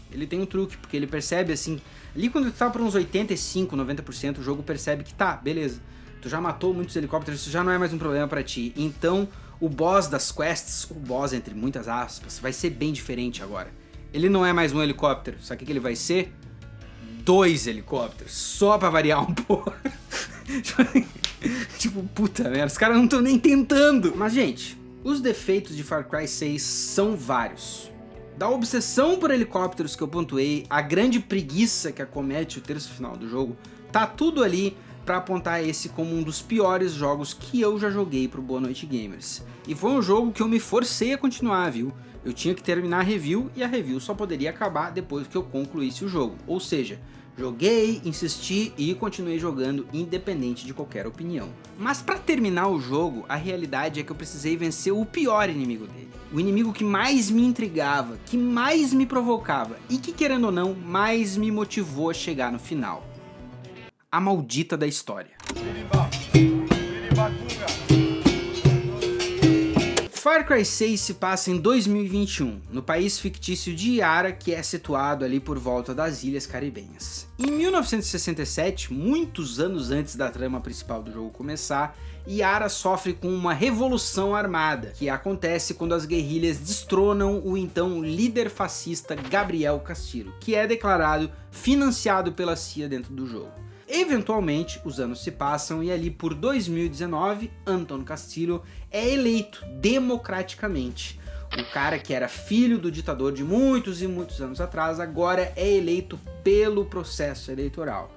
porque ele percebe assim, ali quando tu tá pra uns 85, 90%, o jogo percebe que tá, beleza, tu já matou muitos helicópteros, isso já não é mais um problema pra ti, então o boss das quests, o boss entre muitas aspas, vai ser bem diferente agora. Ele não é mais um helicóptero, sabe o que ele vai ser? 2 helicópteros, só pra variar um pouco. Tipo, puta merda, os caras não estão nem tentando. Mas, gente, os defeitos de Far Cry 6 são vários. Da obsessão por helicópteros que eu pontuei, a grande preguiça que acomete o terço final do jogo, tá tudo ali para apontar esse como um dos piores jogos que eu já joguei pro Boa Noite Gamers. E foi um jogo que eu me forcei a continuar, viu? Eu tinha que terminar a review e a review só poderia acabar depois que eu concluísse o jogo. Ou seja, joguei, insisti e continuei jogando independente de qualquer opinião. Mas para terminar o jogo, a realidade é que eu precisei vencer o pior inimigo dele. O inimigo que mais me intrigava, que mais me provocava e que, querendo ou não, mais me motivou a chegar no final. A maldita da história. Far Cry 6 se passa em 2021, no país fictício de Yara, que é situado ali por volta das Ilhas Caribenhas. Em 1967, muitos anos antes da trama principal do jogo começar, Yara sofre com uma revolução armada, que acontece quando as guerrilhas destronam o então líder fascista Gabriel Castillo, que é declarado financiado pela CIA dentro do jogo. Eventualmente, os anos se passam e ali por 2019, Anton Castillo é eleito democraticamente. O cara que era filho do ditador de muitos e muitos anos atrás, agora é eleito pelo processo eleitoral.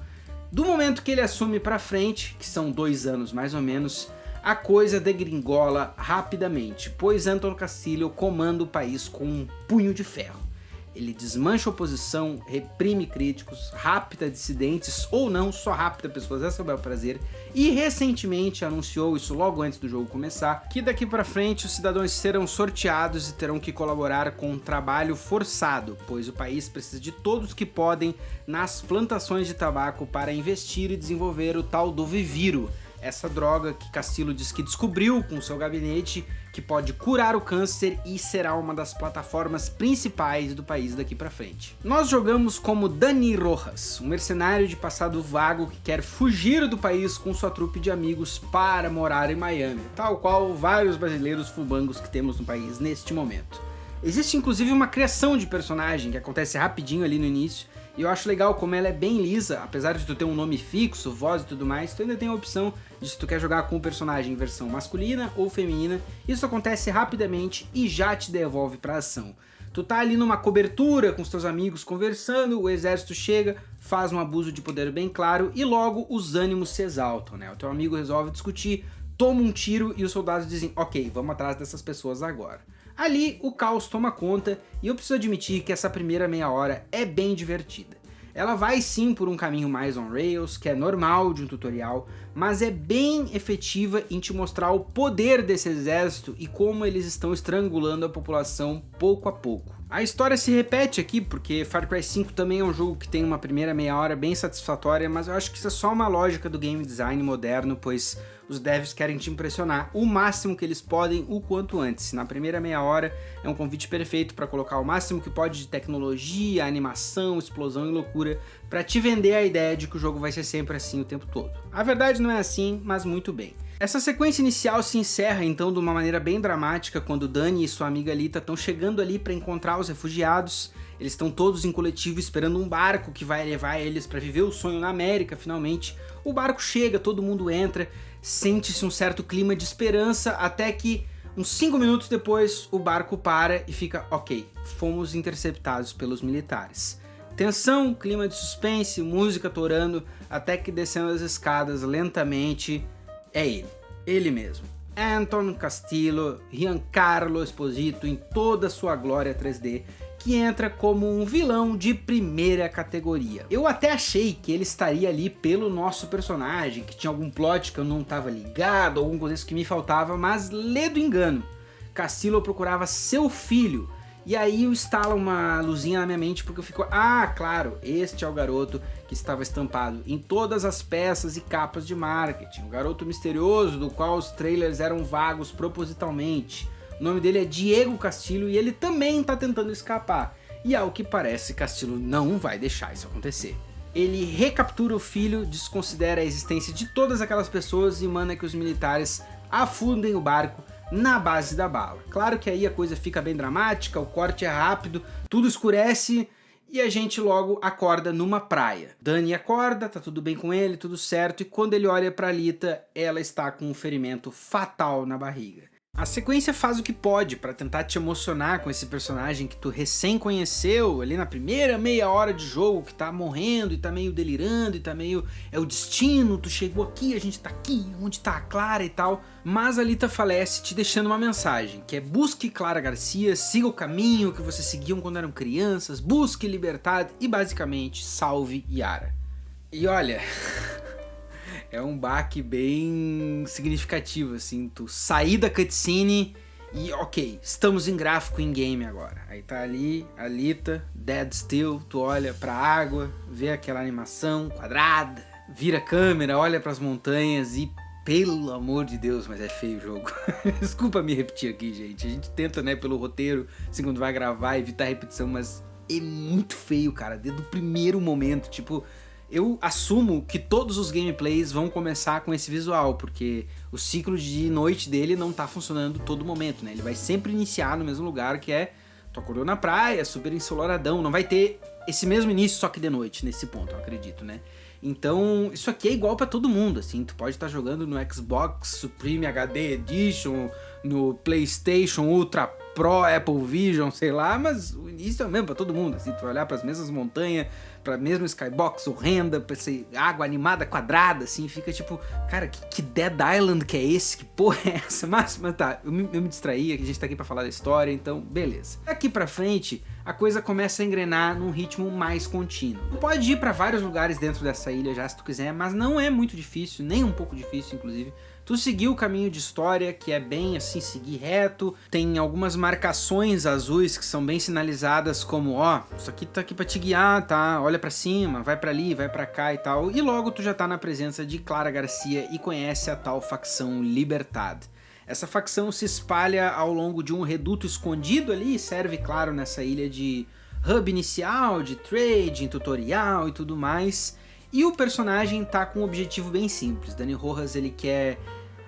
Do momento que ele assume pra frente, que são 2 anos mais ou menos, a coisa degringola rapidamente, pois Anton Castillo comanda o país com um punho de ferro. Ele desmancha a oposição, reprime críticos, rapta dissidentes ou não, só rapta pessoas a seu bel prazer, e recentemente anunciou, isso logo antes do jogo começar, que daqui pra frente os cidadãos serão sorteados e terão que colaborar com um trabalho forçado, pois o país precisa de todos que podem nas plantações de tabaco para investir e desenvolver o tal do Viviro, essa droga que Castillo diz que descobriu com seu gabinete, que pode curar o câncer e será uma das plataformas principais do país daqui pra frente. Nós jogamos como Dani Rojas, um mercenário de passado vago que quer fugir do país com sua trupe de amigos para morar em Miami, tal qual vários brasileiros fubangos que temos no país neste momento. Existe inclusive uma criação de personagem que acontece rapidinho ali no início, e eu acho legal como ela é bem lisa, apesar de tu ter um nome fixo, voz e tudo mais, tu ainda tem a opção de se tu quer jogar com o personagem em versão masculina ou feminina, isso acontece rapidamente e já te devolve pra ação. Tu tá ali numa cobertura com os teus amigos conversando, o exército chega, faz um abuso de poder bem claro e logo os ânimos se exaltam, né? O teu amigo resolve discutir, toma um tiro e os soldados dizem, ok, vamos atrás dessas pessoas agora. Ali o caos toma conta e eu preciso admitir que essa primeira meia hora é bem divertida. Ela vai sim por um caminho mais on rails, que é normal de um tutorial, mas é bem efetiva em te mostrar o poder desse exército e como eles estão estrangulando a população pouco a pouco. A história se repete aqui, porque Far Cry 5 também é um jogo que tem uma primeira meia hora bem satisfatória, mas eu acho que isso é só uma lógica do game design moderno, pois os devs querem te impressionar o máximo que eles podem o quanto antes. Na primeira meia hora é um convite perfeito para colocar o máximo que pode de tecnologia, animação, explosão e loucura para te vender a ideia de que o jogo vai ser sempre assim o tempo todo. A verdade não é assim, mas muito bem. Essa sequência inicial se encerra então de uma maneira bem dramática quando Dani e sua amiga Alita estão chegando ali para encontrar os refugiados. Eles estão todos em coletivo esperando um barco que vai levar eles para viver o sonho na América finalmente. O barco chega, todo mundo entra, sente-se um certo clima de esperança até que uns 5 minutos depois o barco para e fica ok, fomos interceptados pelos militares. Tensão, clima de suspense, música torando, até que descendo as escadas lentamente é ele mesmo. Anton Castillo, Giancarlo Esposito em toda a sua glória 3D, que entra como um vilão de primeira categoria. Eu até achei que ele estaria ali pelo nosso personagem, que tinha algum plot que eu não estava ligado, algum coisa que me faltava, mas lê do engano. Castillo procurava seu filho, e aí instala uma luzinha na minha mente porque eu fico, claro, este é o garoto que estava estampado em todas as peças e capas de marketing, o garoto misterioso do qual os trailers eram vagos propositalmente. O nome dele é Diego Castillo e ele também está tentando escapar, e ao que parece Castillo não vai deixar isso acontecer. Ele recaptura o filho, desconsidera a existência de todas aquelas pessoas e manda que os militares afundem o barco na base da bala. Claro que aí a coisa fica bem dramática, o corte é rápido, tudo escurece e a gente logo acorda numa praia. Dani acorda, tá tudo bem com ele, tudo certo, e quando ele olha pra Alita, ela está com um ferimento fatal na barriga. A sequência faz o que pode para tentar te emocionar com esse personagem que tu recém conheceu ali na primeira meia hora de jogo, que tá morrendo e tá meio delirando e tá meio, é o destino, tu chegou aqui, a gente tá aqui, onde tá a Clara e tal, mas a Alita falece te deixando uma mensagem, que é busque Clara Garcia, siga o caminho que vocês seguiam quando eram crianças, busque liberdade e basicamente salve Yara. E olha... é um baque bem significativo, assim, tu sair da cutscene e ok, estamos em gráfico in-game agora. Aí tá ali, Alita, dead still, tu olha pra água, vê aquela animação quadrada, vira a câmera, olha pras montanhas e Pelo amor de Deus, mas é feio o jogo. Desculpa me repetir aqui, gente. A gente tenta, né, pelo roteiro, assim, quando vai gravar, evitar repetição, mas é muito feio, cara. Desde o primeiro momento, tipo... Eu assumo que todos os gameplays vão começar com esse visual, porque o ciclo de noite dele não tá funcionando todo momento, né? Ele vai sempre iniciar no mesmo lugar, que é... Tu acordou na praia, super ensolaradão. Não vai ter esse mesmo início, só que de noite, nesse ponto, eu acredito, né? Então, isso aqui é igual pra todo mundo, assim. Tu pode estar jogando no Xbox Supreme HD Edition, no PlayStation Ultra Pro, Apple Vision, sei lá, mas o início é o mesmo pra todo mundo, assim. Tu vai olhar pras mesmas montanhas, pra mesma skybox horrenda, pra essa água animada quadrada, assim, fica tipo, cara, que Dead Island que é esse? Que porra é essa? Mas tá, eu me distraí, a gente tá aqui pra falar da história, então beleza. Daqui pra frente, a coisa começa a engrenar num ritmo mais contínuo. Tu pode ir pra vários lugares dentro dessa ilha já, se tu quiser, mas não é muito difícil, nem um pouco difícil, inclusive. Tu seguir o caminho de história, que é bem assim, seguir reto. Tem algumas marcações azuis que são bem sinalizadas como, ó, isso aqui tá aqui pra te guiar, tá? Olha pra cima, vai pra ali, vai pra cá e tal. E logo tu já tá na presença de Clara Garcia e conhece a tal facção Libertad. Essa facção se espalha ao longo de um reduto escondido ali e serve, claro, nessa ilha de hub inicial, de trading, tutorial e tudo mais. E o personagem tá com um objetivo bem simples. Dani Rojas, ele quer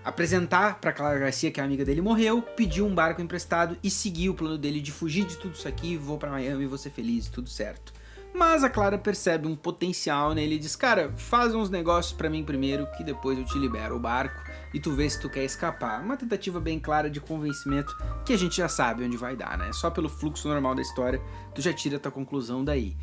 apresentar pra Clara Garcia que a amiga dele morreu, pedir um barco emprestado e seguir o plano dele de fugir de tudo isso aqui, vou pra Miami, vou ser feliz, tudo certo. Mas a Clara percebe um potencial nele e diz, cara, faz uns negócios pra mim primeiro, que depois eu te libero o barco e tu vê se tu quer escapar. Uma tentativa bem clara de convencimento que a gente já sabe onde vai dar, né? Só pelo fluxo normal da história, tu já tira a tua conclusão daí.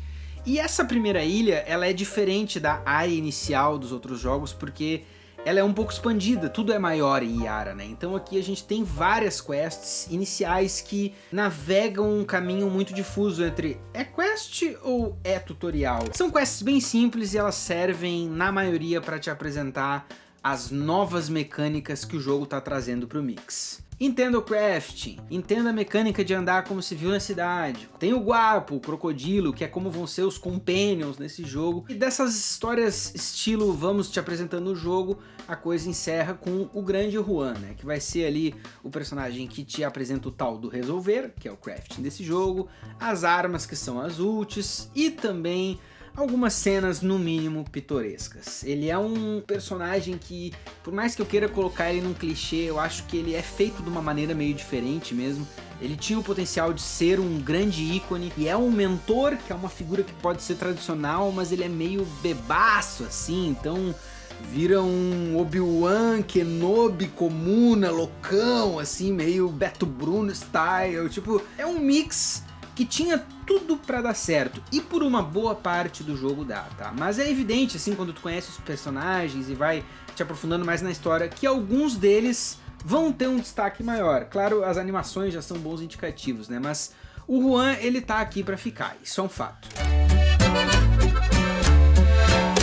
E essa primeira ilha, ela é diferente da área inicial dos outros jogos, porque ela é um pouco expandida, tudo é maior em Yara, né? Então aqui a gente tem várias quests iniciais que navegam um caminho muito difuso entre é quest ou é tutorial. São quests bem simples e elas servem, na maioria, para te apresentar as novas mecânicas que o jogo tá trazendo pro mix. Entenda o crafting, entenda a mecânica de andar como se viu na cidade. Tem o Guapo, o Crocodilo, que é como vão ser os companions nesse jogo. E dessas histórias estilo vamos te apresentando o jogo, a coisa encerra com o grande Juan, né? Que vai ser ali o personagem que te apresenta o tal do resolver, que é o crafting desse jogo, as armas que são as ultis e também algumas cenas no mínimo pitorescas. Ele é um personagem que, por mais que eu queira colocar ele num clichê, eu acho que ele é feito de uma maneira meio diferente mesmo. Ele tinha o potencial de ser um grande ícone e é um mentor, que é uma figura que pode ser tradicional, mas ele é meio bebaço assim, então vira um Obi-Wan, Kenobi, Comuna, loucão, assim, meio Beto Bruno style, tipo, é um mix que tinha tudo pra dar certo, e por uma boa parte do jogo dá, tá? Mas é evidente, assim, quando tu conhece os personagens e vai te aprofundando mais na história, que alguns deles vão ter um destaque maior. Claro, as animações já são bons indicativos, né? Mas o Juan, ele tá aqui pra ficar, isso é um fato.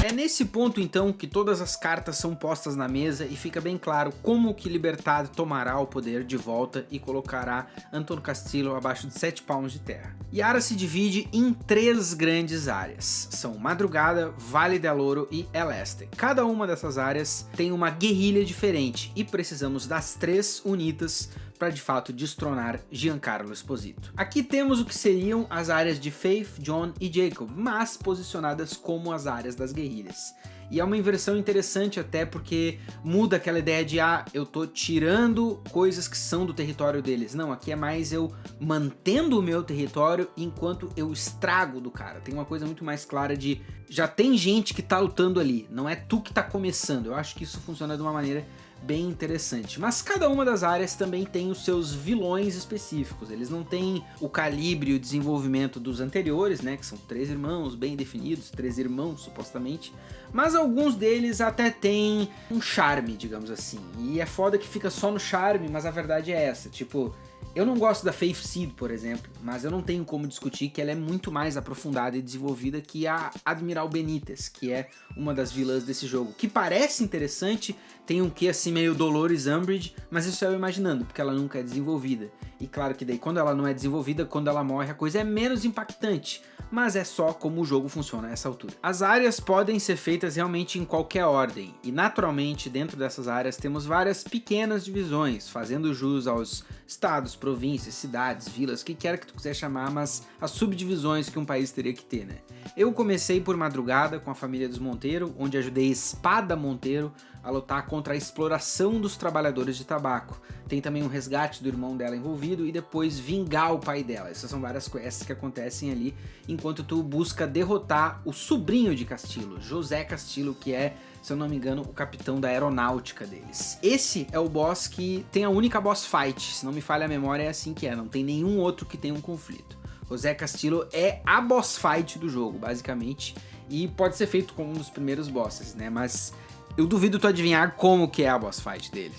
É nesse ponto, então, que todas as cartas são postas na mesa e fica bem claro como que Libertad tomará o poder de volta e colocará Anton Castillo abaixo de 7 palmos de terra. Yara se divide em 3 grandes áreas. São Madrugada, Vale del Oro e El Este. Cada uma dessas áreas tem uma guerrilha diferente e precisamos das 3 unidas para de fato destronar Giancarlo Esposito. Aqui temos o que seriam as áreas de Faith, John e Jacob, mas posicionadas como as áreas das guerrilhas. E é uma inversão interessante até porque muda aquela ideia de eu tô tirando coisas que são do território deles. Não, aqui é mais eu mantendo o meu território enquanto eu estrago do cara. Tem uma coisa muito mais clara de já tem gente que tá lutando ali, não é tu que tá começando. Eu acho que isso funciona de uma maneira bem interessante. Mas cada uma das áreas também tem os seus vilões específicos. Eles não têm o calibre e o desenvolvimento dos anteriores, né? Que são 3 irmãos bem definidos, 3 irmãos supostamente. Mas alguns deles até têm um charme, digamos assim. E é foda que fica só no charme, mas a verdade é essa. Tipo, eu não gosto da Faith Seed, por exemplo, mas eu não tenho como discutir que ela é muito mais aprofundada e desenvolvida que a Admiral Benítez, que é uma das vilãs desse jogo, que parece interessante, tem um quê assim meio Dolores Umbridge, mas isso eu imaginando, porque ela nunca é desenvolvida. E claro que daí quando ela não é desenvolvida, quando ela morre a coisa é menos impactante, mas é só como o jogo funciona a essa altura. As áreas podem ser feitas realmente em qualquer ordem, e naturalmente dentro dessas áreas temos várias pequenas divisões, fazendo jus aos estados, províncias, cidades, vilas, o que quer que tu quiser chamar, mas as subdivisões que um país teria que ter, né? Eu comecei por madrugada com a família dos Monteiro, onde ajudei Espada Monteiro a lutar contra a exploração dos trabalhadores de tabaco. Tem também um resgate do irmão dela envolvido e depois vingar o pai dela. Essas são várias quests que acontecem ali, enquanto tu busca derrotar o sobrinho de Castillo, José Castillo, que é, se eu não me engano, o capitão da aeronáutica deles. Esse é o boss que tem a única boss fight, se não me falha a memória é assim que é, não tem nenhum outro que tenha um conflito. José Castillo é a boss fight do jogo, basicamente, e pode ser feito como um dos primeiros bosses, né, mas eu duvido tu adivinhar como que é a boss fight dele.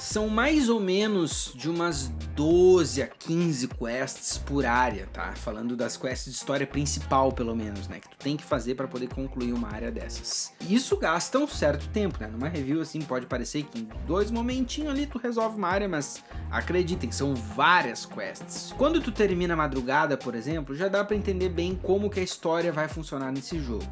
São mais ou menos de umas 12 a 15 quests por área, tá? Falando das quests de história principal, pelo menos, né? Que tu tem que fazer pra poder concluir uma área dessas. Isso gasta um certo tempo, né? Numa review, assim, pode parecer que em 2 momentinhos ali tu resolve uma área, mas acreditem, são várias quests. Quando tu termina a madrugada, por exemplo, já dá pra entender bem como que a história vai funcionar nesse jogo.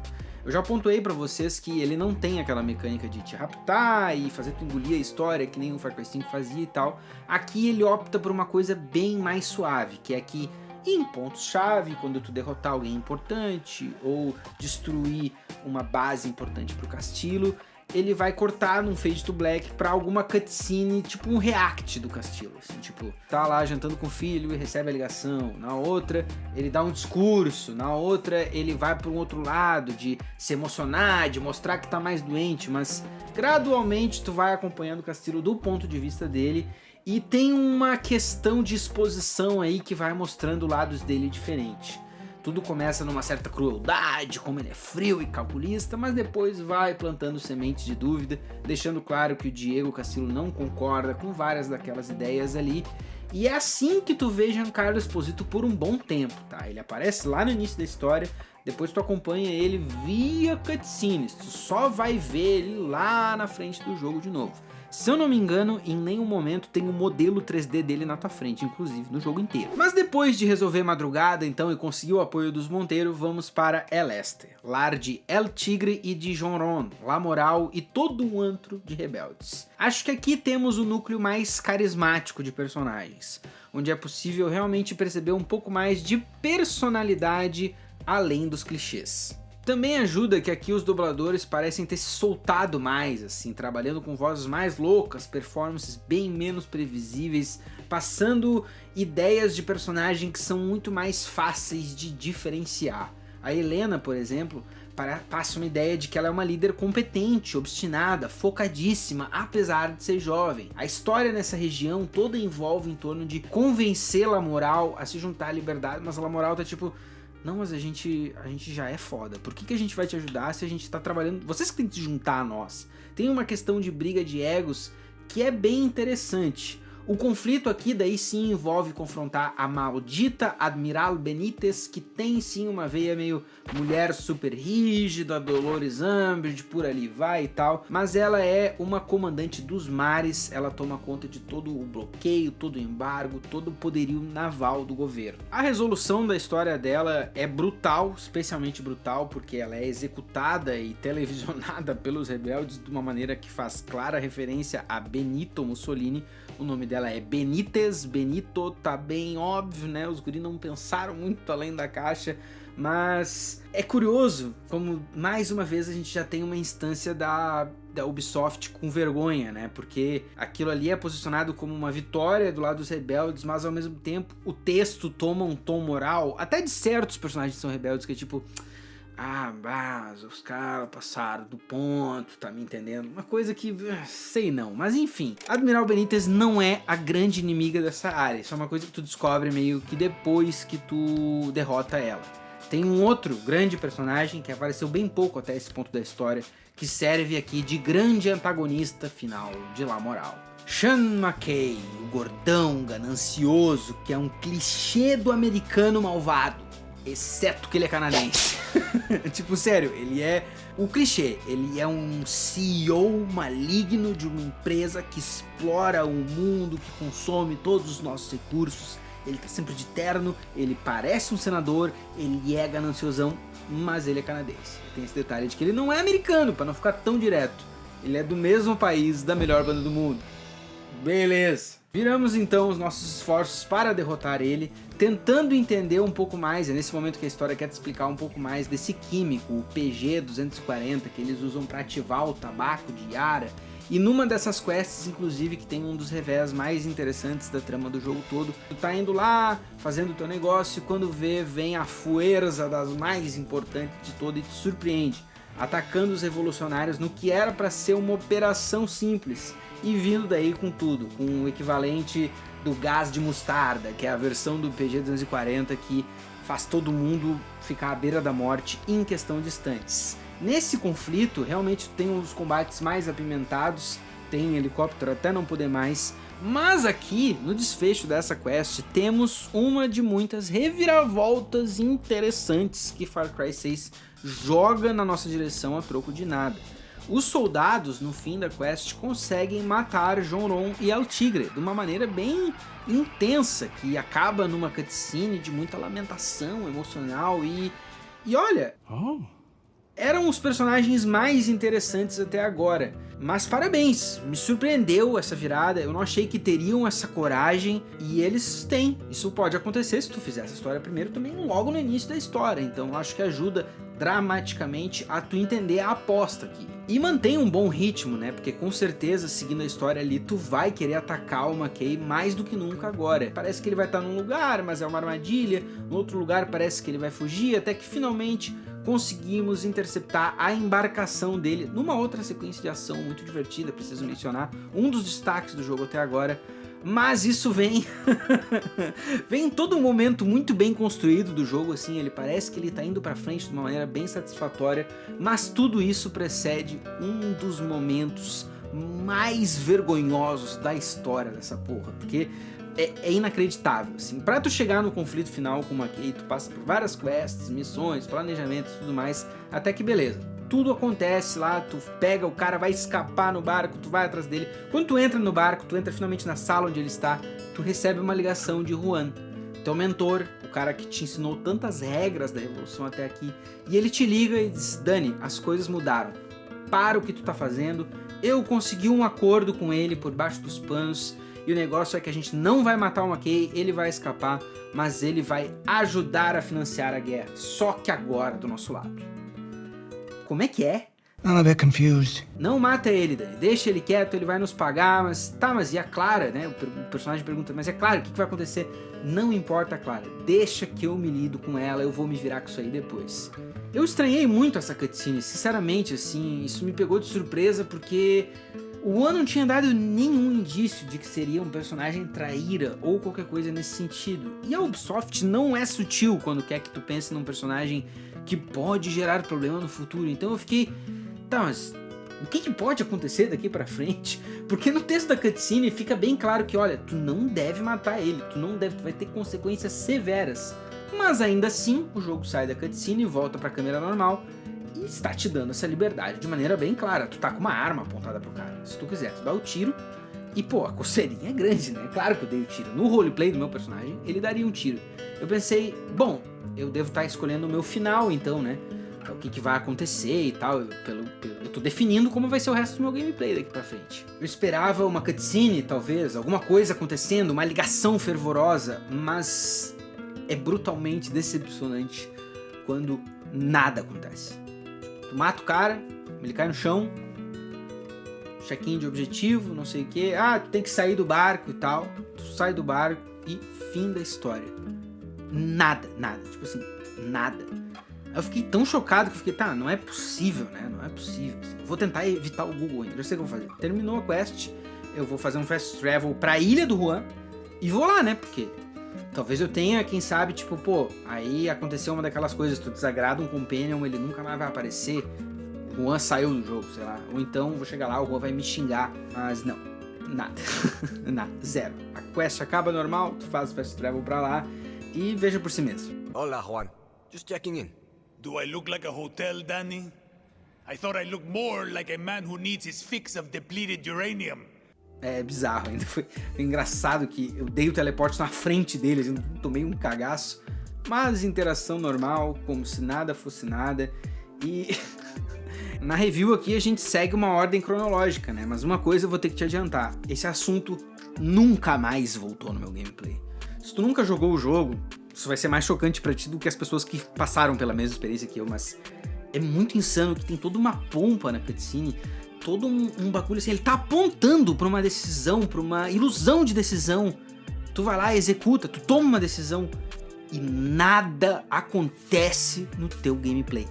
Eu já pontuei pra vocês que ele não tem aquela mecânica de te raptar e fazer tu engolir a história, que nem o Far Cry 5 fazia e tal. Aqui ele opta por uma coisa bem mais suave, que é que em pontos-chave, quando tu derrotar alguém importante ou destruir uma base importante pro Castillo, ele vai cortar num fade to black pra alguma cutscene, tipo um react do Castillo, assim, tipo, tá lá jantando com o filho e recebe a ligação, na outra ele dá um discurso, na outra ele vai pra um outro lado de se emocionar, de mostrar que tá mais doente, mas gradualmente tu vai acompanhando o Castillo do ponto de vista dele e tem uma questão de exposição aí que vai mostrando lados dele diferente. Tudo começa numa certa crueldade, como ele é frio e calculista, mas depois vai plantando sementes de dúvida, deixando claro que o Diego Castillo não concorda com várias daquelas ideias ali. E é assim que tu vê Giancarlo Esposito por um bom tempo, tá? Ele aparece lá no início da história, depois tu acompanha ele via cutscenes, tu só vai ver ele lá na frente do jogo de novo. Se eu não me engano, em nenhum momento tem um modelo 3D dele na tua frente, inclusive no jogo inteiro. Mas depois de resolver madrugada, então, e conseguir o apoio dos Monteiro, vamos para El Este, lar de El Tigre e de Jonron, La Moral e todo um antro de rebeldes. Acho que aqui temos o núcleo mais carismático de personagens, onde é possível realmente perceber um pouco mais de personalidade além dos clichês. Também ajuda que aqui os dubladores parecem ter se soltado mais, assim, trabalhando com vozes mais loucas, performances bem menos previsíveis, passando ideias de personagem que são muito mais fáceis de diferenciar. A Helena, por exemplo, passa uma ideia de que ela é uma líder competente, obstinada, focadíssima, apesar de ser jovem. A história nessa região toda envolve em torno de convencer La Moral a se juntar à Liberdade, mas a La Moral tá tipo... Não, mas a gente já é foda. Por que a gente vai te ajudar se a gente tá trabalhando... Vocês que tem que se juntar a nós. Tem uma questão de briga de egos que é bem interessante. O conflito aqui daí sim envolve confrontar a maldita Admiral Benítez, que tem sim uma veia meio mulher super rígida, Dolores Umbridge, por ali vai e tal, mas ela é uma comandante dos mares, ela toma conta de todo o bloqueio, todo o embargo, todo o poderio naval do governo. A resolução da história dela é brutal, especialmente brutal, porque ela é executada e televisionada pelos rebeldes de uma maneira que faz clara referência a Benito Mussolini. O nome dela é Benítez, Benito tá bem óbvio, né? Os guri não pensaram muito além da caixa, mas é curioso como mais uma vez a gente já tem uma instância da Ubisoft com vergonha, né? Porque aquilo ali é posicionado como uma vitória do lado dos rebeldes, mas ao mesmo tempo o texto toma um tom moral, até de certos personagens que são rebeldes, que é tipo... Ah, mas os caras passaram do ponto, tá me entendendo? Uma coisa que, sei não, mas enfim. Admiral Benítez não é a grande inimiga dessa área, isso é uma coisa que tu descobre meio que depois que tu derrota ela. Tem um outro grande personagem que apareceu bem pouco até esse ponto da história, que serve aqui de grande antagonista final de La Moral. Sean McKay, o gordão ganancioso, que é um clichê do americano malvado. Exceto que ele é canadense. Tipo, sério, ele é o clichê. Ele é um CEO maligno de uma empresa que explora o mundo, que consome todos os nossos recursos. Ele tá sempre de terno, ele parece um senador, ele é gananciosão, mas ele é canadense. Tem esse detalhe de que ele não é americano, pra não ficar tão direto. Ele é do mesmo país da melhor banda do mundo. Beleza. Viramos então os nossos esforços para derrotar ele, tentando entender um pouco mais, é nesse momento que a história quer te explicar um pouco mais desse químico, o PG-240, que eles usam para ativar o tabaco de Yara. E numa dessas quests, inclusive, que tem um dos revés mais interessantes da trama do jogo todo, tu tá indo lá, fazendo o teu negócio, e quando vem a fuerza das mais importantes de todo e te surpreende, atacando os revolucionários no que era para ser uma operação simples, e vindo daí com tudo, com o equivalente do gás de mostarda, que é a versão do PG-240 que faz todo mundo ficar à beira da morte em questão de instantes. Nesse conflito, realmente tem um dos combates mais apimentados, tem helicóptero até não poder mais, mas aqui, no desfecho dessa quest, temos uma de muitas reviravoltas interessantes que Far Cry 6 joga na nossa direção a troco de nada. Os soldados, no fim da quest, conseguem matar Jonron e El Tigre de uma maneira bem intensa, que acaba numa cutscene de muita lamentação emocional e olha... Eram os personagens mais interessantes até agora, mas parabéns, me surpreendeu essa virada, eu não achei que teriam essa coragem e eles têm. Isso pode acontecer se tu fizer essa história primeiro também logo no início da história, então acho que ajuda dramaticamente a tu entender a aposta aqui. E mantém um bom ritmo, né, porque com certeza seguindo a história ali tu vai querer atacar o McKay mais do que nunca agora. Parece que ele vai estar num lugar, mas é uma armadilha, no outro lugar parece que ele vai fugir, até que finalmente conseguimos interceptar a embarcação dele numa outra sequência de ação muito divertida, preciso mencionar, um dos destaques do jogo até agora, mas isso vem vem em todo momento muito bem construído do jogo, assim, ele parece que ele tá indo pra frente de uma maneira bem satisfatória, mas tudo isso precede um dos momentos mais vergonhosos da história dessa porra, porque é inacreditável, assim, pra tu chegar no conflito final com o McKay, tu passa por várias quests, missões, planejamentos e tudo mais, até que beleza, tudo acontece lá, tu pega, o cara vai escapar no barco, tu vai atrás dele, quando tu entra no barco, tu entra finalmente na sala onde ele está, tu recebe uma ligação de Juan, teu mentor, o cara que te ensinou tantas regras da Revolução até aqui, e ele te liga e diz, Dani, as coisas mudaram, para o que tu tá fazendo, eu consegui um acordo com ele por baixo dos panos, e o negócio é que a gente não vai matar o McKay, ele vai escapar, mas ele vai ajudar a financiar a guerra, só que agora do nosso lado. Como é que é? I'm a bit confused. Não mata ele, Dani, deixa ele quieto, ele vai nos pagar, mas tá, mas e a Clara, né? O personagem pergunta, mas é Clara, o que vai acontecer? Não importa, Clara, deixa que eu me lido com ela, eu vou me virar com isso aí depois. Eu estranhei muito essa cutscene, sinceramente, assim, isso me pegou de surpresa porque o Juan não tinha dado nenhum indício de que seria um personagem traíra ou qualquer coisa nesse sentido. E a Ubisoft não é sutil quando quer que tu pense num personagem que pode gerar problema no futuro. Então eu fiquei, tá, mas o que pode acontecer daqui pra frente? Porque no texto da cutscene fica bem claro que, olha, tu não deve matar ele, tu vai ter consequências severas. Mas ainda assim, o jogo sai da cutscene e volta pra câmera normal e está te dando essa liberdade de maneira bem clara. Tu tá com uma arma apontada pro cara. Se tu quiser, tu dá o tiro e, pô, a coceirinha é grande, né? Claro que eu dei o tiro. No roleplay do meu personagem, ele daria um tiro. Eu pensei, bom, eu devo estar escolhendo o meu final, então, né? O que vai acontecer e tal. Eu tô definindo como vai ser o resto do meu gameplay daqui pra frente. Eu esperava uma cutscene, talvez, alguma coisa acontecendo, uma ligação fervorosa, mas é brutalmente decepcionante quando nada acontece. Tu mata o cara, ele cai no chão, check-in de objetivo, não sei o que, tu tem que sair do barco e tal, tu sai do barco e fim da história. Nada, tipo assim, nada. Eu fiquei tão chocado que eu fiquei, tá, não é possível, né, não é possível. Eu vou tentar evitar o Google ainda, já sei o que eu vou fazer. Terminou a quest, eu vou fazer um fast travel pra ilha do Juan e vou lá, né, porque talvez eu tenha, quem sabe, tipo, pô, aí aconteceu uma daquelas coisas, tu desagrada um companion, ele nunca mais vai aparecer, o Juan saiu do jogo, sei lá, ou então vou chegar lá, o Juan vai me xingar, mas não, nada, nada, zero. A quest acaba normal, tu faz o fast travel pra lá e veja por si mesmo. Hola, Juan. Just checking in. Do I look like a hotel, Danny? I thought I looked more like a man who needs his fix of depleted uranium. É bizarro, ainda foi engraçado que eu dei o teleporte na frente deles, ainda tomei um cagaço, mas interação normal, como se nada fosse nada, e na review aqui a gente segue uma ordem cronológica, né, mas uma coisa eu vou ter que te adiantar, esse assunto nunca mais voltou no meu gameplay. Se tu nunca jogou o jogo, isso vai ser mais chocante pra ti do que as pessoas que passaram pela mesma experiência que eu, mas é muito insano que tem toda uma pompa na cutscene, todo um bagulho assim, ele tá apontando pra uma decisão, pra uma ilusão de decisão. Tu vai lá, executa, tu toma uma decisão e nada acontece no teu gameplay.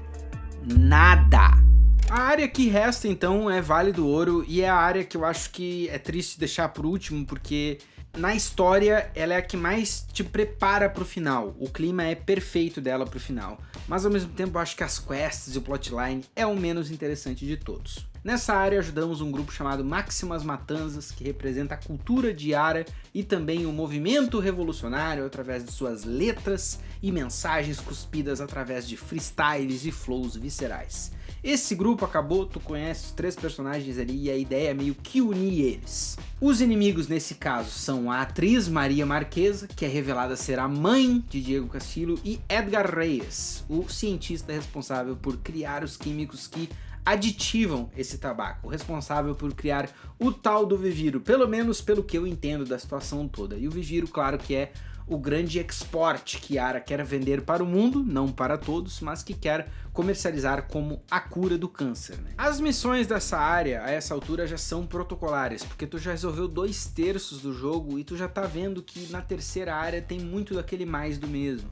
Nada! A área que resta então é Vale do Ouro e é a área que eu acho que é triste deixar por último, porque na história ela é a que mais te prepara pro final, o clima é perfeito dela pro final, mas ao mesmo tempo eu acho que as quests e o plotline é o menos interessante de todos. Nessa área ajudamos um grupo chamado Maximas Matanzas, que representa a cultura de Yara e também o movimento revolucionário através de suas letras e mensagens cuspidas através de freestyles e flows viscerais. Esse grupo acabou, tu conhece os 3 personagens ali e a ideia é meio que unir eles. Os inimigos nesse caso são a atriz Maria Marquesa, que é revelada ser a mãe de Diego Castillo, e Edgar Reyes, o cientista responsável por criar os químicos que aditivam esse tabaco, responsável por criar o tal do Viviro, pelo menos pelo que eu entendo da situação toda. E o Viviro, claro que é o grande export que Yara quer vender para o mundo, não para todos, mas que quer comercializar como a cura do câncer, né? As missões dessa área, a essa altura, já são protocolares, porque tu já resolveu 2/3 do jogo e tu já tá vendo que na terceira área tem muito daquele mais do mesmo.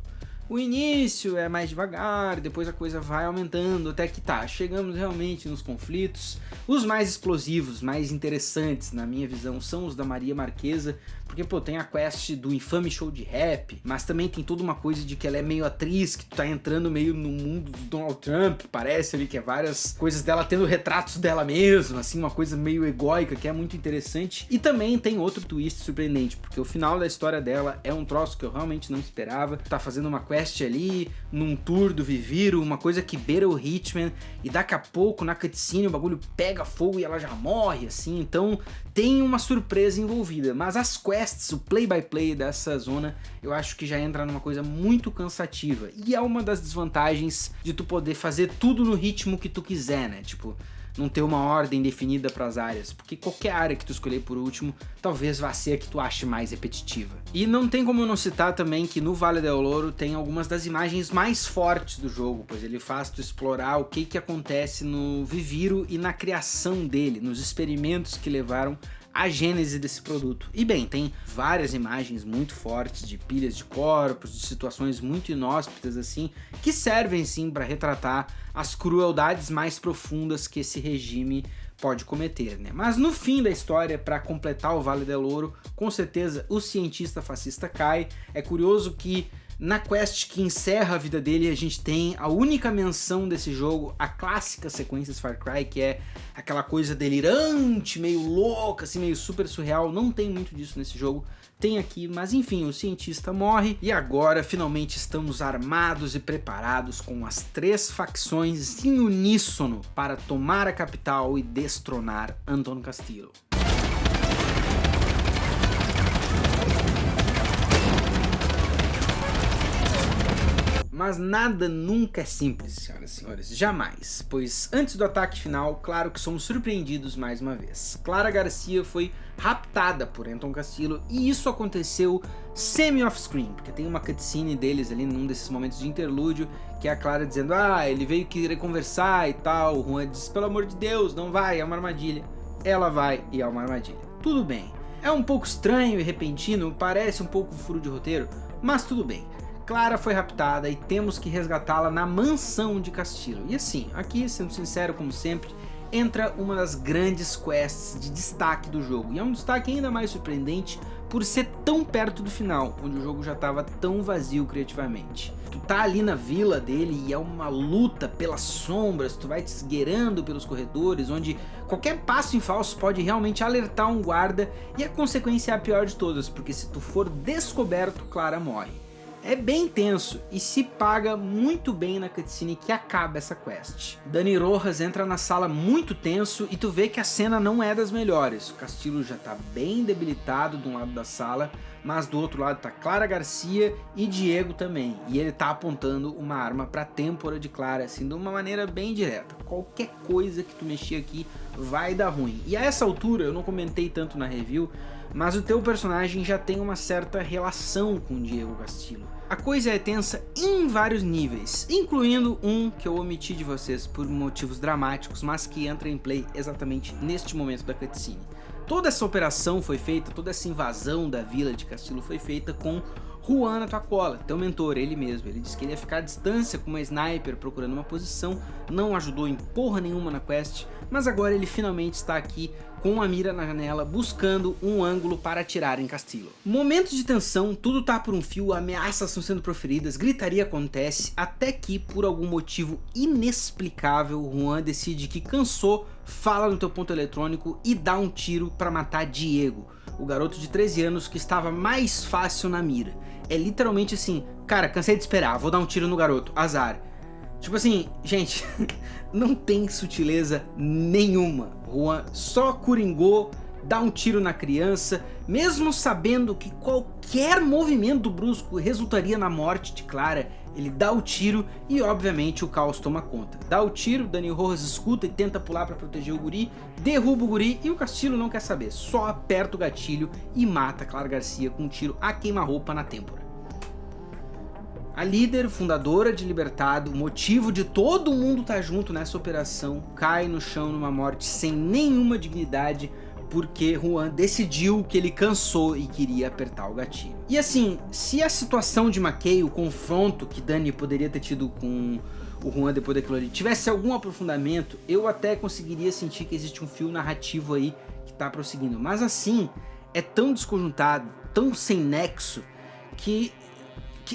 O início é mais devagar, depois a coisa vai aumentando, até que tá, chegamos realmente nos conflitos. Os mais explosivos, mais interessantes, na minha visão, são os da Maria Marquesa, porque, pô, tem a quest do infame show de rap, mas também tem toda uma coisa de que ela é meio atriz, que tu tá entrando meio no mundo do Donald Trump, parece ali que é várias coisas dela tendo retratos dela mesma, assim, uma coisa meio egóica, que é muito interessante. E também tem outro twist surpreendente, porque o final da história dela é um troço que eu realmente não esperava, tá fazendo uma quest ali, num tour do Viviro, uma coisa que beira o Hitman, e daqui a pouco na cutscene o bagulho pega fogo e ela já morre, assim, então tem uma surpresa envolvida, mas as quests, o play-by-play dessa zona, eu acho que já entra numa coisa muito cansativa, e é uma das desvantagens de tu poder fazer tudo no ritmo que tu quiser, né, tipo, não ter uma ordem definida para as áreas, porque qualquer área que tu escolher por último, talvez vá ser a que tu ache mais repetitiva. E não tem como eu não citar também que no Vale del Ouro tem algumas das imagens mais fortes do jogo, pois ele faz tu explorar o que acontece no Viviro e na criação dele, nos experimentos que levaram a gênese desse produto. E bem, tem várias imagens muito fortes de pilhas de corpos, de situações muito inóspitas assim, que servem sim para retratar as crueldades mais profundas que esse regime pode cometer, né? Mas no fim da história, para completar o Vale del Ouro, com certeza o cientista fascista cai. É curioso que na quest que encerra a vida dele, a gente tem a única menção desse jogo, a clássica sequência Far Cry, que é aquela coisa delirante, meio louca, assim, meio super surreal. Não tem muito disso nesse jogo, tem aqui, mas enfim, o cientista morre e agora finalmente estamos armados e preparados com as 3 facções em uníssono para tomar a capital e destronar Anton Castillo. Mas nada nunca é simples, senhoras e senhores, jamais, pois antes do ataque final, claro que somos surpreendidos mais uma vez. Clara Garcia foi raptada por Anton Castillo e isso aconteceu semi-off-screen, porque tem uma cutscene deles ali num desses momentos de interlúdio, que é a Clara dizendo, ele veio querer conversar e tal, o Juan diz, pelo amor de Deus, não vai, é uma armadilha. Ela vai e é uma armadilha. Tudo bem, é um pouco estranho e repentino, parece um pouco furo de roteiro, mas tudo bem. Clara foi raptada e temos que resgatá-la na mansão de Castillo. E assim, aqui, sendo sincero como sempre, entra uma das grandes quests de destaque do jogo. E é um destaque ainda mais surpreendente por ser tão perto do final, onde o jogo já estava tão vazio criativamente. Tu tá ali na vila dele e é uma luta pelas sombras, tu vai te esgueirando pelos corredores, onde qualquer passo em falso pode realmente alertar um guarda, e a consequência é a pior de todas, porque se tu for descoberto, Clara morre. É bem tenso e se paga muito bem na cutscene que acaba essa quest. Dani Rojas entra na sala muito tenso e tu vê que a cena não é das melhores. O Castillo já tá bem debilitado de um lado da sala, mas do outro lado tá Clara Garcia e Diego também. E ele tá apontando uma arma pra têmpora de Clara, assim, de uma maneira bem direta. Qualquer coisa que tu mexer aqui vai dar ruim. E a essa altura, eu não comentei tanto na review, mas o teu personagem já tem uma certa relação com o Diego Castillo. A coisa é tensa em vários níveis, incluindo um que eu omiti de vocês por motivos dramáticos, mas que entra em play exatamente neste momento da cutscene. Toda essa operação foi feita, toda essa invasão da vila de Castillo foi feita com Juan na tua cola, teu mentor, ele mesmo. Ele disse que ele ia ficar à distância com uma sniper procurando uma posição, não ajudou em porra nenhuma na quest, mas agora ele finalmente está aqui com uma mira na janela, buscando um ângulo para atirar em Castillo. Momentos de tensão, tudo tá por um fio, ameaças estão sendo proferidas, gritaria acontece, até que, por algum motivo inexplicável, Juan decide que cansou, fala no teu ponto eletrônico e dá um tiro para matar Diego, o garoto de 13 anos que estava mais fácil na mira. É literalmente assim, cara, cansei de esperar, vou dar um tiro no garoto, azar. Tipo assim, gente, não tem sutileza nenhuma. Juan só coringou, dá um tiro na criança, mesmo sabendo que qualquer movimento brusco resultaria na morte de Clara. Ele dá o tiro e obviamente o caos toma conta. Dá o tiro, Dani Rojas escuta e tenta pular para proteger o guri, derruba o guri e o Castillo não quer saber, só aperta o gatilho e mata Clara Garcia com um tiro a queima-roupa na têmpora. A líder, fundadora de Libertado, o motivo de todo mundo estar junto nessa operação, cai no chão numa morte sem nenhuma dignidade, porque Juan decidiu que ele cansou e queria apertar o gatilho. E assim, se a situação de McKay, o confronto que Dani poderia ter tido com o Juan depois daquilo ali, tivesse algum aprofundamento, eu até conseguiria sentir que existe um fio narrativo aí que tá prosseguindo. Mas assim, é tão desconjuntado, tão sem nexo, que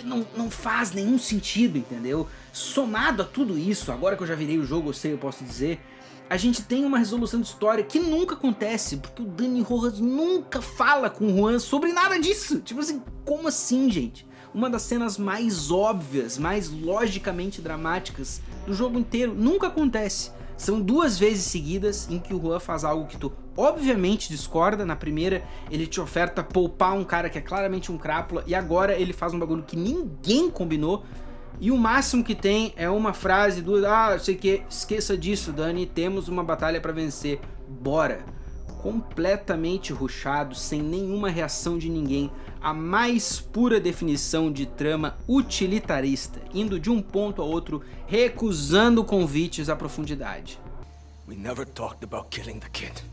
não faz nenhum sentido, entendeu? Somado a tudo isso, agora que eu já virei o jogo, eu posso dizer, a gente tem uma resolução de história que nunca acontece, porque o Dani Rojas nunca fala com o Juan sobre nada disso. Tipo assim, como assim, gente? Uma das cenas mais óbvias, mais logicamente dramáticas do jogo inteiro nunca acontece. São 2 vezes seguidas em que o Juan faz algo que tu obviamente discorda. Na primeira, ele te oferta poupar um cara que é claramente um crápula, e agora ele faz um bagulho que ninguém combinou. E o máximo que tem é uma frase do eu sei que, esqueça disso, Dani, temos uma batalha pra vencer, bora. Completamente rushado, sem nenhuma reação de ninguém, a mais pura definição de trama utilitarista, indo de um ponto a outro, recusando convites à profundidade. We never talked about killing the kid.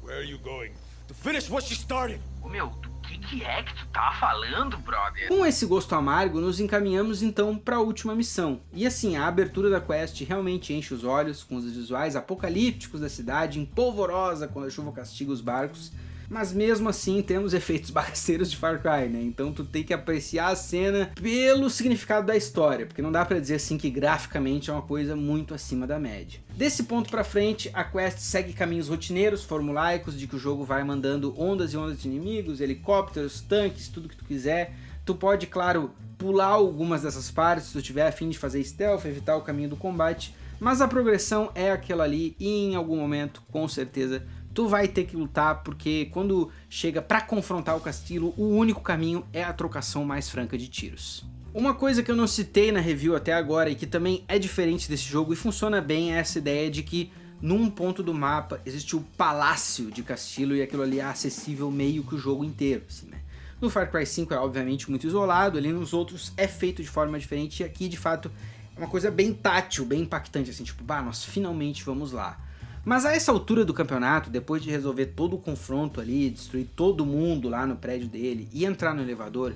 Where are you going? To finish what she started. Ô meu, do que é que tu tá falando, brother? Com esse gosto amargo, nos encaminhamos então para a última missão. E assim, a abertura da quest realmente enche os olhos, com os visuais apocalípticos da cidade, empolvorosa quando a chuva castiga os barcos. Mas mesmo assim temos efeitos bagaceiros de Far Cry, né? Então tu tem que apreciar a cena pelo significado da história, porque não dá pra dizer assim que graficamente é uma coisa muito acima da média. Desse ponto pra frente, a quest segue caminhos rotineiros, formulaicos, de que o jogo vai mandando ondas e ondas de inimigos, helicópteros, tanques, tudo que tu quiser. Tu pode, claro, pular algumas dessas partes se tu tiver a fim de fazer stealth, evitar o caminho do combate, mas a progressão é aquela ali e em algum momento, com certeza, tu vai ter que lutar, porque quando chega pra confrontar o Castillo, o único caminho é a trocação mais franca de tiros. Uma coisa que eu não citei na review até agora e que também é diferente desse jogo e funciona bem é essa ideia de que num ponto do mapa existe o palácio de Castillo e aquilo ali é acessível meio que o jogo inteiro, assim, né? No Far Cry 5 é obviamente muito isolado, ali nos outros é feito de forma diferente e aqui de fato é uma coisa bem tátil, bem impactante, assim, tipo, nós finalmente vamos lá. Mas a essa altura do campeonato, depois de resolver todo o confronto ali, destruir todo mundo lá no prédio dele e entrar no elevador,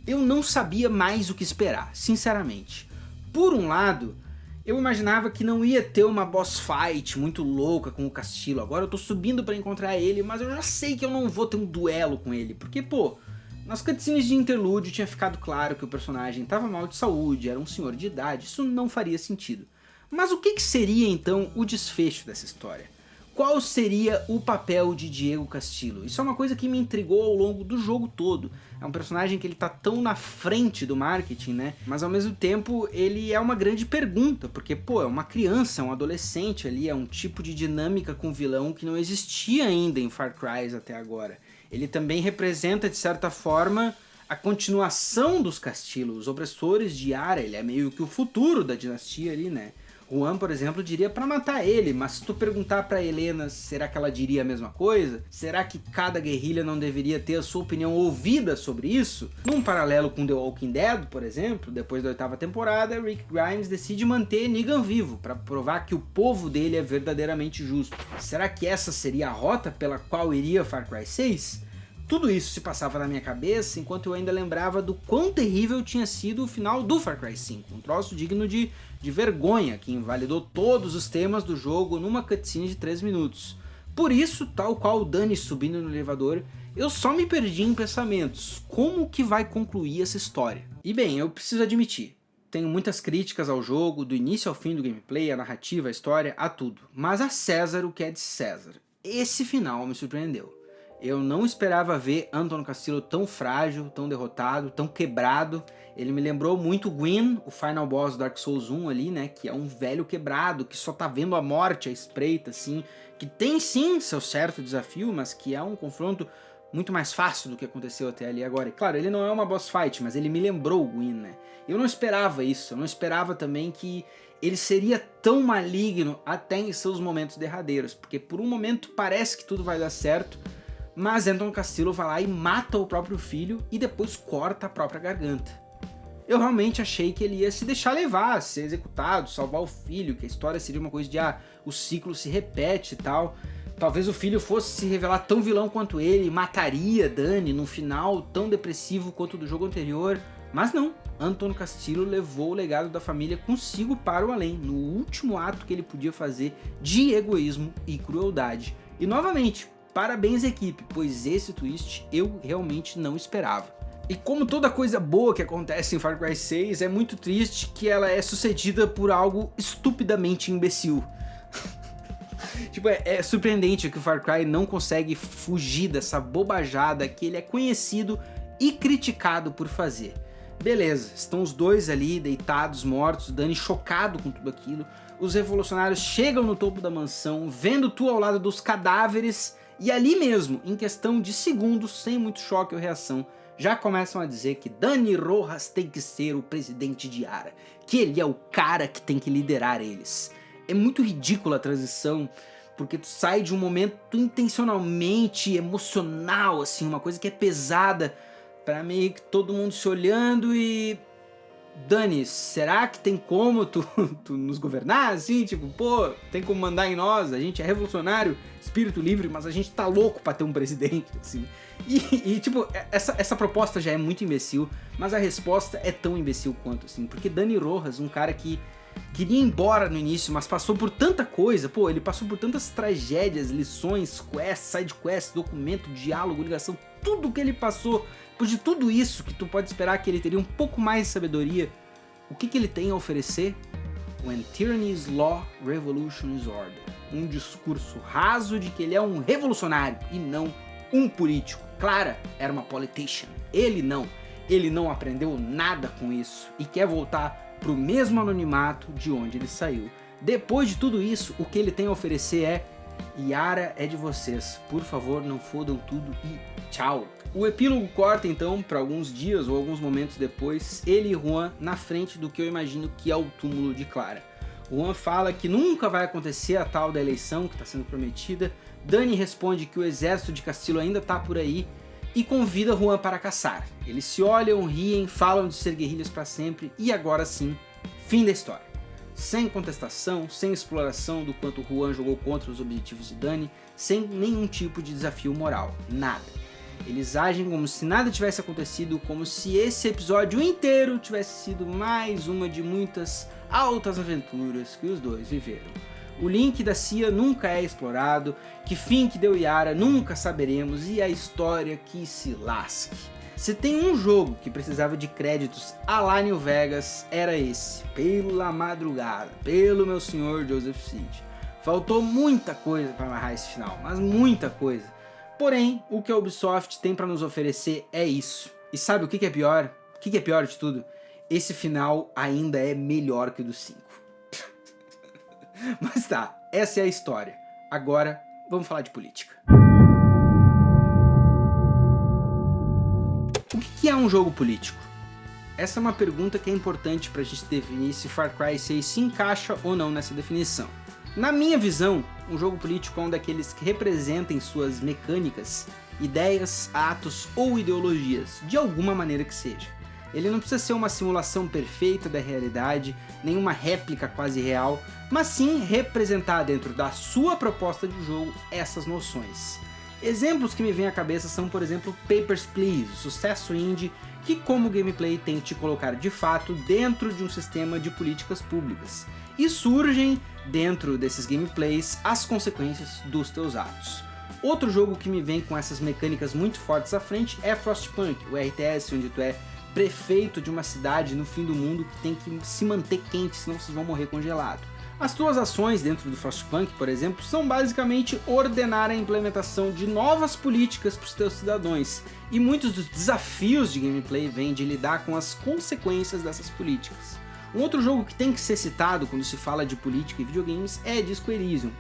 eu não sabia mais o que esperar, sinceramente. Por um lado, eu imaginava que não ia ter uma boss fight muito louca com o Castillo. Agora eu tô subindo pra encontrar ele, mas eu já sei que eu não vou ter um duelo com ele, porque, pô, nas cutscenes de interlúdio tinha ficado claro que o personagem tava mal de saúde, era um senhor de idade, isso não faria sentido. Mas o que seria então o desfecho dessa história? Qual seria o papel de Diego Castillo? Isso é uma coisa que me intrigou ao longo do jogo todo. É um personagem que ele tá tão na frente do marketing, né? Mas ao mesmo tempo ele é uma grande pergunta, porque, pô, é uma criança, é um adolescente ali, é um tipo de dinâmica com o vilão que não existia ainda em Far Cry até agora. Ele também representa, de certa forma, a continuação dos Castillo, os opressores de Yara. Ele é meio que o futuro da dinastia ali, né? Juan, por exemplo, diria pra matar ele, mas se tu perguntar pra Helena, será que ela diria a mesma coisa? Será que cada guerrilha não deveria ter a sua opinião ouvida sobre isso? Num paralelo com The Walking Dead, por exemplo, depois da 8ª temporada, Rick Grimes decide manter Negan vivo, pra provar que o povo dele é verdadeiramente justo. Será que essa seria a rota pela qual iria Far Cry 6? Tudo isso se passava na minha cabeça enquanto eu ainda lembrava do quão terrível tinha sido o final do Far Cry 5, um troço digno de vergonha, que invalidou todos os temas do jogo numa cutscene de 3 minutos. Por isso, tal qual o Dani subindo no elevador, eu só me perdi em pensamentos, como que vai concluir essa história? E bem, eu preciso admitir, tenho muitas críticas ao jogo, do início ao fim do gameplay, a narrativa, a história, a tudo, mas a César o que é de César. Esse final me surpreendeu. Eu não esperava ver Anton Castillo tão frágil, tão derrotado, tão quebrado. Ele me lembrou muito Gwyn, o final boss do Dark Souls 1 ali, né? Que é um velho quebrado, que só tá vendo a morte à espreita, assim. Que tem sim seu certo desafio, mas que é um confronto muito mais fácil do que aconteceu até ali agora. E claro, ele não é uma boss fight, mas ele me lembrou o Gwyn, né? Eu não esperava isso, eu não esperava também que ele seria tão maligno até em seus momentos derradeiros. Porque por um momento parece que tudo vai dar certo, mas Anton Castillo vai lá e mata o próprio filho e depois corta a própria garganta. Eu realmente achei que ele ia se deixar levar, ser executado, salvar o filho, que a história seria uma coisa de o ciclo se repete e tal. Talvez o filho fosse se revelar tão vilão quanto ele, mataria Dani num final tão depressivo quanto o do jogo anterior. Mas não, Anton Castillo levou o legado da família consigo para o além, no último ato que ele podia fazer de egoísmo e crueldade. E novamente, parabéns equipe, pois esse twist eu realmente não esperava. E como toda coisa boa que acontece em Far Cry 6, é muito triste que ela é sucedida por algo estupidamente imbecil. Tipo, é surpreendente que o Far Cry não consegue fugir dessa bobajada que ele é conhecido e criticado por fazer. Beleza, estão os dois ali deitados, mortos, Dani chocado com tudo aquilo. Os revolucionários chegam no topo da mansão, vendo tu ao lado dos cadáveres. E ali mesmo, em questão de segundos, sem muito choque ou reação, já começam a dizer que Dani Rojas tem que ser o presidente de Yara, que ele é o cara que tem que liderar eles. É muito ridícula a transição, porque tu sai de um momento intencionalmente emocional, assim, uma coisa que é pesada, pra meio que todo mundo se olhando e... Dani, será que tem como tu nos governar, assim, tipo, pô, tem como mandar em nós, a gente é revolucionário, espírito livre, mas a gente tá louco pra ter um presidente, assim. E tipo, essa proposta já é muito imbecil, mas a resposta é tão imbecil quanto, assim, porque Dani Rojas, um cara que queria ir embora no início, mas passou por tanta coisa, pô, ele passou por tantas tragédias, lições, quests, side quests, documento, diálogo, ligação, tudo que ele passou. Depois de tudo isso, que tu pode esperar que ele teria um pouco mais de sabedoria, o que ele tem a oferecer? When tyranny is law, revolution is order. Um discurso raso de que ele é um revolucionário e não um político. Clara era uma politician. Ele não aprendeu nada com isso e quer voltar pro mesmo anonimato de onde ele saiu. Depois de tudo isso, o que ele tem a oferecer é: Yara é de vocês, por favor não fodam tudo e tchau. O epílogo corta então para alguns dias ou alguns momentos depois, ele e Juan na frente do que eu imagino que é o túmulo de Clara. Juan fala que nunca vai acontecer a tal da eleição que está sendo prometida, Dani responde que o exército de Castillo ainda está por aí e convida Juan para caçar. Eles se olham, riem, falam de ser guerrilhas para sempre e agora sim, fim da história. Sem contestação, sem exploração do quanto Juan jogou contra os objetivos de Dani, sem nenhum tipo de desafio moral, nada. Eles agem como se nada tivesse acontecido, como se esse episódio inteiro tivesse sido mais uma de muitas altas aventuras que os dois viveram. O link da CIA nunca é explorado, que fim que deu Yara nunca saberemos e a história que se lasque. Se tem um jogo que precisava de créditos à la New Vegas, era esse, pela madrugada, pelo meu senhor Joseph Seed. Faltou muita coisa para amarrar esse final, mas muita coisa. Porém, o que a Ubisoft tem para nos oferecer é isso. E sabe o que é pior? O que é pior de tudo? Esse final ainda é melhor que o do 5. Mas tá, essa é a história. Agora, vamos falar de política. O que é um jogo político? Essa é uma pergunta que é importante para a gente definir se Far Cry 6 se encaixa ou não nessa definição. Na minha visão, um jogo político é um daqueles que representem suas mecânicas, ideias, atos ou ideologias, de alguma maneira que seja. Ele não precisa ser uma simulação perfeita da realidade, nem uma réplica quase real, mas sim representar dentro da sua proposta de jogo essas noções. Exemplos que me vêm à cabeça são, por exemplo, Papers, Please, sucesso indie que como gameplay tem te colocar de fato dentro de um sistema de políticas públicas. E surgem, dentro desses gameplays, as consequências dos teus atos. Outro jogo que me vem com essas mecânicas muito fortes à frente é Frostpunk, o RTS, onde tu é prefeito de uma cidade no fim do mundo que tem que se manter quente, senão vocês vão morrer congelado. As tuas ações dentro do Frostpunk, por exemplo, são basicamente ordenar a implementação de novas políticas para os teus cidadãos, e muitos dos desafios de gameplay vêm de lidar com as consequências dessas políticas. Um outro jogo que tem que ser citado quando se fala de política e videogames é Disco Elysium,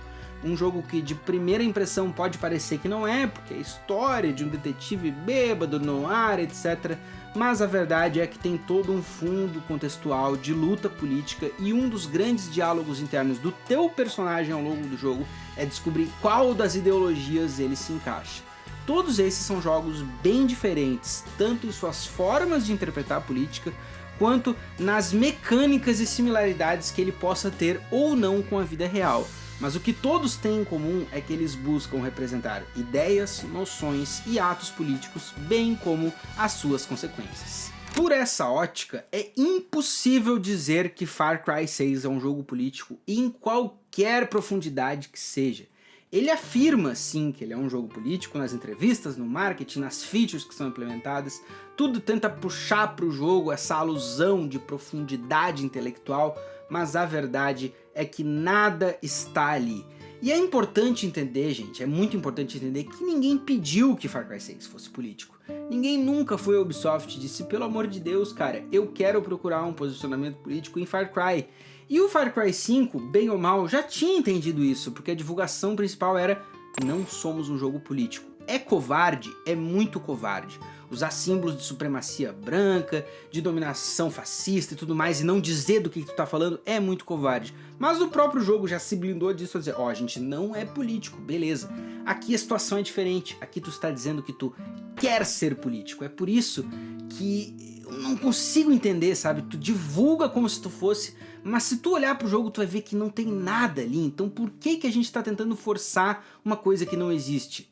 um jogo que de primeira impressão pode parecer que não é, porque é história de um detetive bêbado no ar, etc., mas a verdade é que tem todo um fundo contextual de luta política, e um dos grandes diálogos internos do teu personagem ao longo do jogo é descobrir qual das ideologias ele se encaixa. Todos esses são jogos bem diferentes, tanto em suas formas de interpretar a política, quanto nas mecânicas e similaridades que ele possa ter ou não com a vida real. Mas o que todos têm em comum é que eles buscam representar ideias, noções e atos políticos, bem como as suas consequências. Por essa ótica, é impossível dizer que Far Cry 6 é um jogo político em qualquer profundidade que seja. Ele afirma, sim, que ele é um jogo político nas entrevistas, no marketing, nas features que são implementadas, tudo tenta puxar para o jogo essa alusão de profundidade intelectual, mas a verdade é que nada está ali. E é importante entender, gente, é muito importante entender que ninguém pediu que Far Cry 6 fosse político. Ninguém nunca foi a Ubisoft e disse, pelo amor de Deus, cara, eu quero procurar um posicionamento político em Far Cry. E o Far Cry 5, bem ou mal, já tinha entendido isso, porque a divulgação principal era não somos um jogo político. É covarde? É muito covarde. Usar símbolos de supremacia branca, de dominação fascista e tudo mais, e não dizer do que tu tá falando, é muito covarde. Mas o próprio jogo já se blindou disso a dizer, ó, gente, não é político, beleza. Aqui a situação é diferente, aqui tu está dizendo que tu quer ser político. É por isso que eu não consigo entender, sabe? Tu divulga como se tu fosse, mas se tu olhar pro jogo tu vai ver que não tem nada ali. Então por que a gente tá tentando forçar uma coisa que não existe?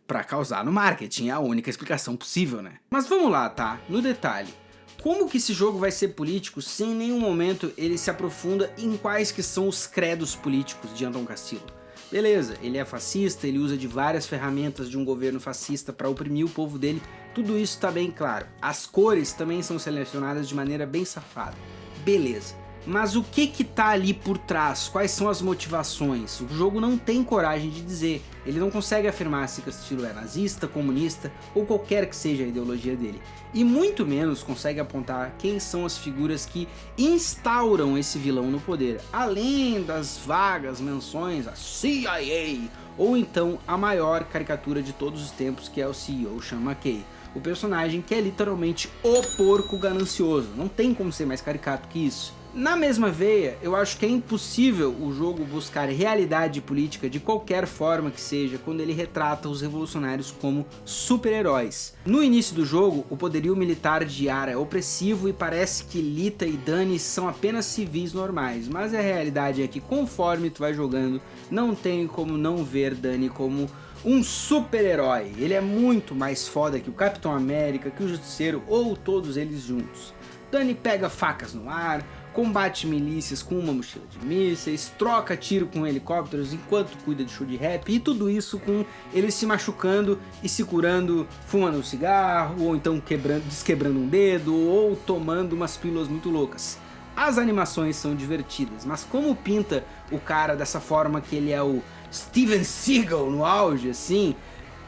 Pra causar no marketing, é a única explicação possível, né? Mas vamos lá, tá? No detalhe. Como que esse jogo vai ser político se em nenhum momento ele se aprofunda em quais que são os credos políticos de Antón Castillo? Beleza, ele é fascista, ele usa de várias ferramentas de um governo fascista para oprimir o povo dele, tudo isso tá bem claro. As cores também são selecionadas de maneira bem safada. Beleza. Mas o que tá ali por trás? Quais são as motivações? O jogo não tem coragem de dizer. Ele não consegue afirmar se Castillo é nazista, comunista ou qualquer que seja a ideologia dele. E muito menos consegue apontar quem são as figuras que instauram esse vilão no poder, além das vagas menções à CIA, ou então a maior caricatura de todos os tempos, que é o CEO Sean McKay. O personagem que é literalmente o porco ganancioso. Não tem como ser mais caricato que isso. Na mesma veia, eu acho que é impossível o jogo buscar realidade política de qualquer forma que seja quando ele retrata os revolucionários como super-heróis. No início do jogo, o poderio militar de Yara é opressivo e parece que Lita e Dani são apenas civis normais, mas a realidade é que conforme tu vai jogando, não tem como não ver Dani como um super-herói. Ele é muito mais foda que o Capitão América, que o Justiceiro ou todos eles juntos. Dani pega facas no ar, combate milícias com uma mochila de mísseis, troca tiro com helicópteros enquanto cuida de show de rap, e tudo isso com ele se machucando e se curando, fumando um cigarro, ou então desquebrando um dedo, ou tomando umas pílulas muito loucas. As animações são divertidas, mas como pinta o cara dessa forma que ele é o Steven Seagal no auge, assim,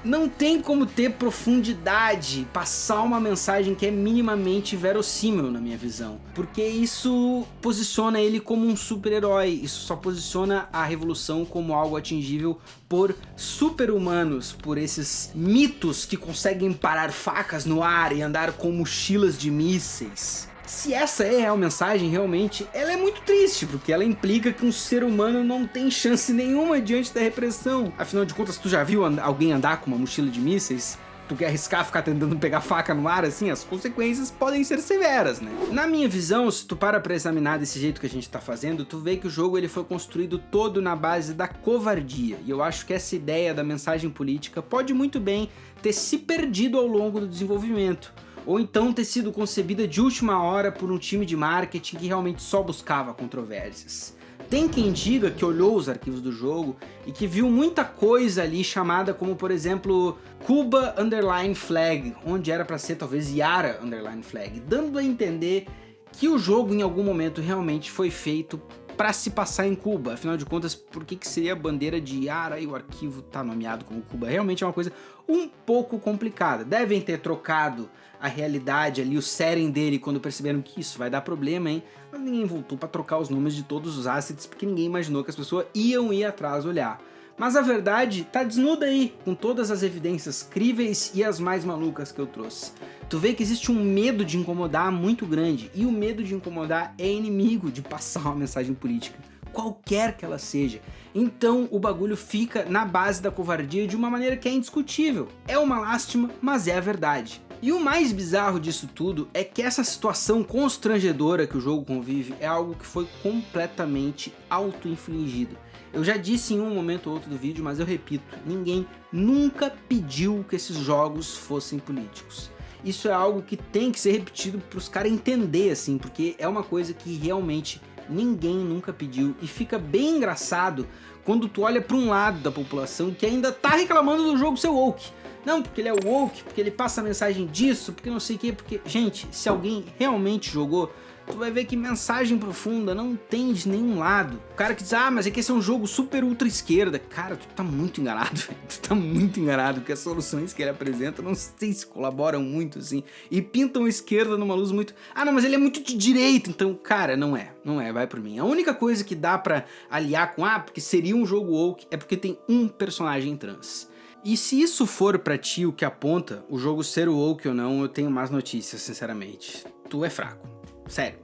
não tem como ter profundidade, passar uma mensagem que é minimamente verossímil na minha visão, porque isso posiciona ele como um super-herói, isso só posiciona a revolução como algo atingível por super-humanos, por esses mitos que conseguem parar facas no ar e andar com mochilas de mísseis. Se essa é a real mensagem, realmente, ela é muito triste, porque ela implica que um ser humano não tem chance nenhuma diante da repressão. Afinal de contas, tu já viu alguém andar com uma mochila de mísseis? Tu quer arriscar ficar tentando pegar faca no ar, assim, as consequências podem ser severas, né? Na minha visão, se tu para pra examinar desse jeito que a gente tá fazendo, tu vê que o jogo ele foi construído todo na base da covardia. E eu acho que essa ideia da mensagem política pode muito bem ter se perdido ao longo do desenvolvimento. Ou então ter sido concebida de última hora por um time de marketing que realmente só buscava controvérsias. Tem quem diga que olhou os arquivos do jogo e que viu muita coisa ali chamada como, por exemplo, Cuba Underline Flag, onde era para ser talvez Yara Underline Flag, dando a entender que o jogo em algum momento realmente foi feito para se passar em Cuba. Afinal de contas, por que seria a bandeira de Yara e o arquivo tá nomeado como Cuba? Realmente é uma coisa um pouco complicada. Devem ter trocado a realidade ali, o setting dele, quando perceberam que isso vai dar problema, hein? Mas ninguém voltou para trocar os nomes de todos os assets, porque ninguém imaginou que as pessoas iam ir atrás olhar. Mas a verdade tá desnuda aí, com todas as evidências críveis e as mais malucas que eu trouxe. Tu vê que existe um medo de incomodar muito grande, e o medo de incomodar é inimigo de passar uma mensagem política, qualquer que ela seja. Então o bagulho fica na base da covardia de uma maneira que é indiscutível. É uma lástima, mas é a verdade. E o mais bizarro disso tudo é que essa situação constrangedora que o jogo convive é algo que foi completamente auto-infligido. Eu já disse em um momento ou outro do vídeo, mas eu repito, ninguém nunca pediu que esses jogos fossem políticos. Isso é algo que tem que ser repetido para os caras entenderem, assim, porque é uma coisa que realmente ninguém nunca pediu, e fica bem engraçado quando tu olha para um lado da população que ainda tá reclamando do jogo ser woke. Não, porque ele é woke, porque ele passa a mensagem disso, porque não sei o que, porque... Gente, se alguém realmente jogou, tu vai ver que mensagem profunda não tem de nenhum lado. O cara que diz, mas é que esse é um jogo super ultra esquerda. Cara, tu tá muito enganado, velho. Tu tá muito enganado, porque as soluções que ele apresenta não sei se colaboram muito, assim. E pintam a esquerda numa luz muito... não, mas ele é muito de direita. Então, cara, não é, vai por mim. A única coisa que dá pra aliar com, porque seria um jogo woke, é porque tem um personagem trans. E se isso for pra ti o que aponta o jogo ser woke ou não, eu tenho más notícias, sinceramente. Tu é fraco. Sério.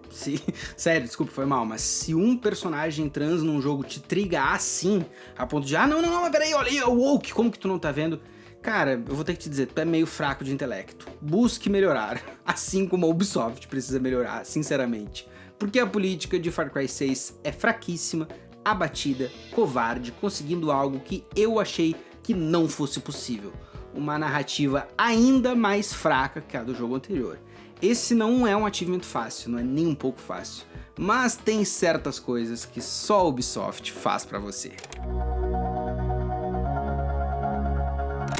Sério, desculpa, foi mal, mas se um personagem trans num jogo te triga assim, a ponto de, não, mas peraí, olha aí, é woke, como que tu não tá vendo? Cara, eu vou ter que te dizer, tu é meio fraco de intelecto. Busque melhorar, assim como a Ubisoft precisa melhorar, sinceramente. Porque a política de Far Cry 6 é fraquíssima, abatida, covarde, conseguindo algo que eu achei que não fosse possível. Uma narrativa ainda mais fraca que a do jogo anterior. Esse não é um achievement fácil, não é nem um pouco fácil, mas tem certas coisas que só a Ubisoft faz pra você.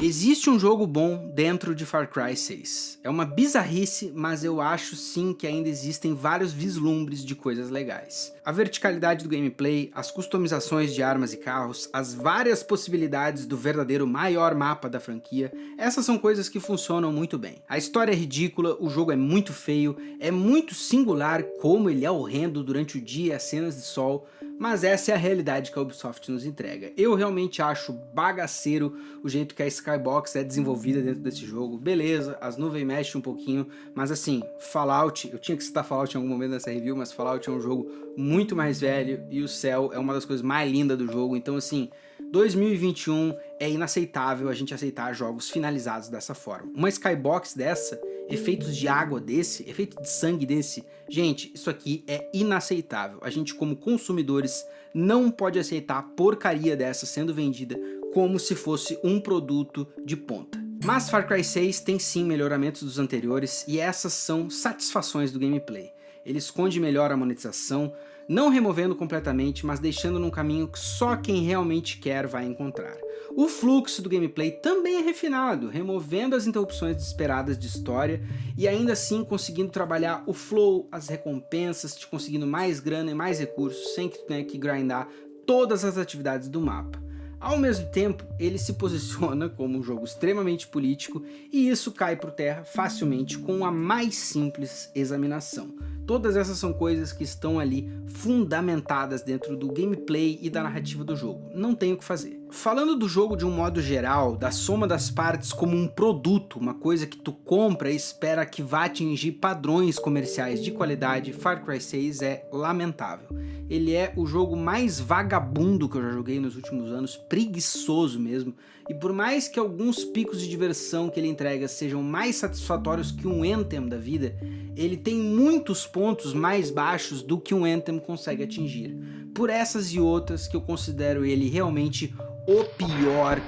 Existe um jogo bom dentro de Far Cry 6. É uma bizarrice, mas eu acho sim que ainda existem vários vislumbres de coisas legais. A verticalidade do gameplay, as customizações de armas e carros, as várias possibilidades do verdadeiro maior mapa da franquia, essas são coisas que funcionam muito bem. A história é ridícula, o jogo é muito feio, é muito singular como ele é horrendo durante o dia e as cenas de sol, mas essa é a realidade que a Ubisoft nos entrega. Eu realmente acho bagaceiro o jeito que a Skybox é desenvolvida dentro desse jogo. Beleza, as nuvens mexem um pouquinho, mas assim, Fallout, eu tinha que citar Fallout em algum momento nessa review, mas Fallout é um jogo muito mais velho e o céu é uma das coisas mais lindas do jogo, então assim, 2021 é inaceitável a gente aceitar jogos finalizados dessa forma. Uma Skybox dessa, efeitos de água desse, efeito de sangue desse, gente, isso aqui é inaceitável. A gente como consumidores não pode aceitar a porcaria dessa sendo vendida como se fosse um produto de ponta. Mas Far Cry 6 tem sim melhoramentos dos anteriores e essas são satisfações do gameplay. Ele esconde melhor a monetização, não removendo completamente, mas deixando num caminho que só quem realmente quer vai encontrar. O fluxo do gameplay também é refinado, removendo as interrupções desesperadas de história e ainda assim conseguindo trabalhar o flow, as recompensas, te conseguindo mais grana e mais recursos sem que tu tenha que grindar todas as atividades do mapa. Ao mesmo tempo, ele se posiciona como um jogo extremamente político e isso cai por terra facilmente com a mais simples examinação. Todas essas são coisas que estão ali fundamentadas dentro do gameplay e da narrativa do jogo. Não tem o que fazer. Falando do jogo de um modo geral, da soma das partes como um produto, uma coisa que tu compra e espera que vá atingir padrões comerciais de qualidade, Far Cry 6 é lamentável. Ele é o jogo mais vagabundo que eu já joguei nos últimos anos, preguiçoso mesmo, e por mais que alguns picos de diversão que ele entrega sejam mais satisfatórios que um Anthem da vida, ele tem muitos pontos mais baixos do que um Anthem consegue atingir. Por essas e outras que eu considero ele realmente o pior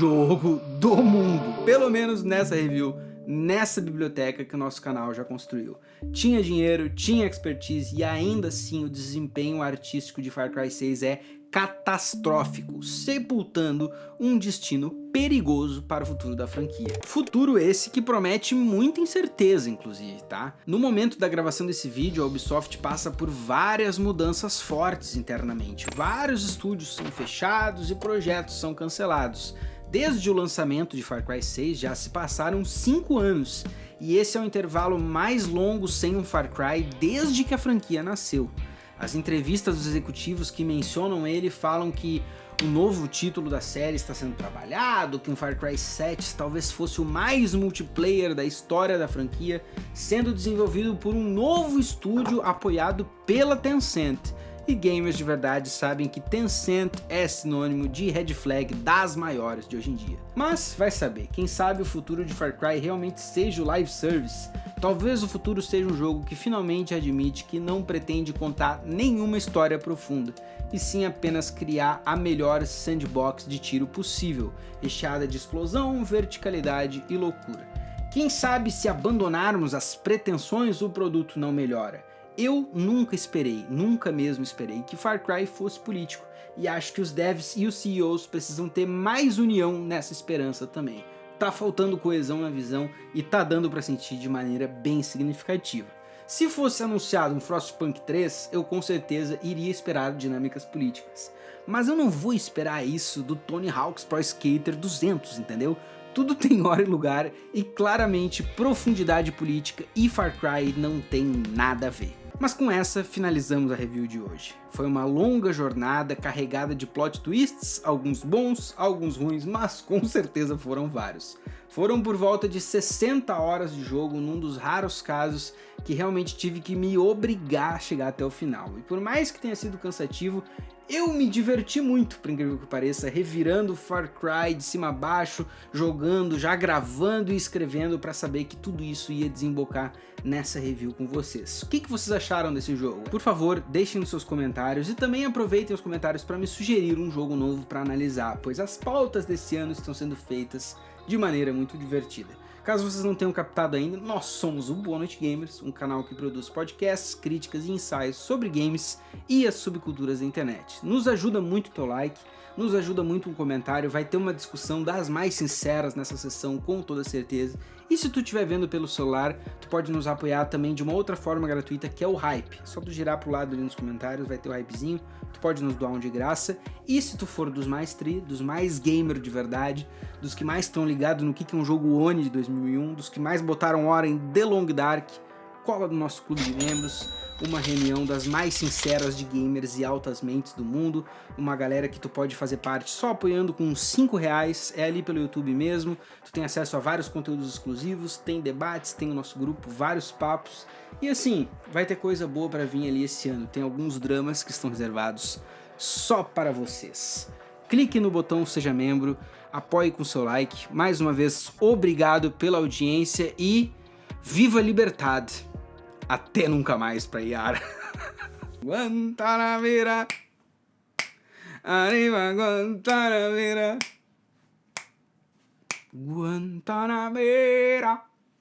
jogo do mundo, pelo menos nessa review, nessa biblioteca que o nosso canal já construiu. Tinha dinheiro, tinha expertise e ainda assim o desempenho artístico de Far Cry 6 é catastrófico, sepultando um destino perigoso para o futuro da franquia. Futuro esse que promete muita incerteza, inclusive, tá? No momento da gravação desse vídeo, a Ubisoft passa por várias mudanças fortes internamente. Vários estúdios são fechados e projetos são cancelados. Desde o lançamento de Far Cry 6 já se passaram 5 anos, e esse é o intervalo mais longo sem um Far Cry desde que a franquia nasceu. As entrevistas dos executivos que mencionam ele falam que o novo título da série está sendo trabalhado, que um Far Cry 7 talvez fosse o mais multiplayer da história da franquia, sendo desenvolvido por um novo estúdio apoiado pela Tencent. E gamers de verdade sabem que Tencent é sinônimo de red flag das maiores de hoje em dia. Mas vai saber, quem sabe o futuro de Far Cry realmente seja o live service. Talvez o futuro seja um jogo que finalmente admite que não pretende contar nenhuma história profunda, e sim apenas criar a melhor sandbox de tiro possível, recheada de explosão, verticalidade e loucura. Quem sabe se abandonarmos as pretensões o produto não melhora. Eu nunca esperei, nunca mesmo esperei que Far Cry fosse político, e acho que os devs e os CEOs precisam ter mais união nessa esperança também. Tá faltando coesão na visão e tá dando pra sentir de maneira bem significativa. Se fosse anunciado um Frostpunk 3, eu com certeza iria esperar dinâmicas políticas. Mas eu não vou esperar isso do Tony Hawk's Pro Skater 200, entendeu? Tudo tem hora e lugar, e claramente profundidade política e Far Cry não tem nada a ver. Mas com essa finalizamos a review de hoje. Foi uma longa jornada carregada de plot twists, alguns bons, alguns ruins, mas com certeza foram vários. Foram por volta de 60 horas de jogo, num dos raros casos que realmente tive que me obrigar a chegar até o final. E por mais que tenha sido cansativo, eu me diverti muito, por incrível que pareça, revirando Far Cry de cima a baixo, jogando, já gravando e escrevendo para saber que tudo isso ia desembocar nessa review com vocês. O que vocês acharam desse jogo? Por favor, deixem nos seus comentários e também aproveitem os comentários para me sugerir um jogo novo para analisar, pois as pautas desse ano estão sendo feitas de maneira muito divertida. Caso vocês não tenham captado ainda, nós somos o Boa Noite Gamers, um canal que produz podcasts, críticas e ensaios sobre games e as subculturas da internet. Nos ajuda muito o teu like, nos ajuda muito um comentário, vai ter uma discussão das mais sinceras nessa sessão com toda certeza. E se tu estiver vendo pelo celular, tu pode nos apoiar também de uma outra forma gratuita, que é o Hype. Só tu girar pro lado ali nos comentários, vai ter o Hypezinho, tu pode nos doar um de graça. E se tu for dos mais dos mais gamer de verdade, dos que mais estão ligados no que é um jogo Oni de 2001, dos que mais botaram hora em The Long Dark, cola do nosso clube de membros, uma reunião das mais sinceras de gamers e altas mentes do mundo, uma galera que tu pode fazer parte só apoiando com uns 5 reais, é ali pelo YouTube mesmo, tu tem acesso a vários conteúdos exclusivos, tem debates, tem o nosso grupo, vários papos, e assim, vai ter coisa boa pra vir ali esse ano, tem alguns dramas que estão reservados só para vocês. Clique no botão Seja Membro, apoie com seu like, mais uma vez, obrigado pela audiência e viva a liberdade! Até nunca mais pra Yara. Guantanamera. Arriba Guantanamera. Guantanamera.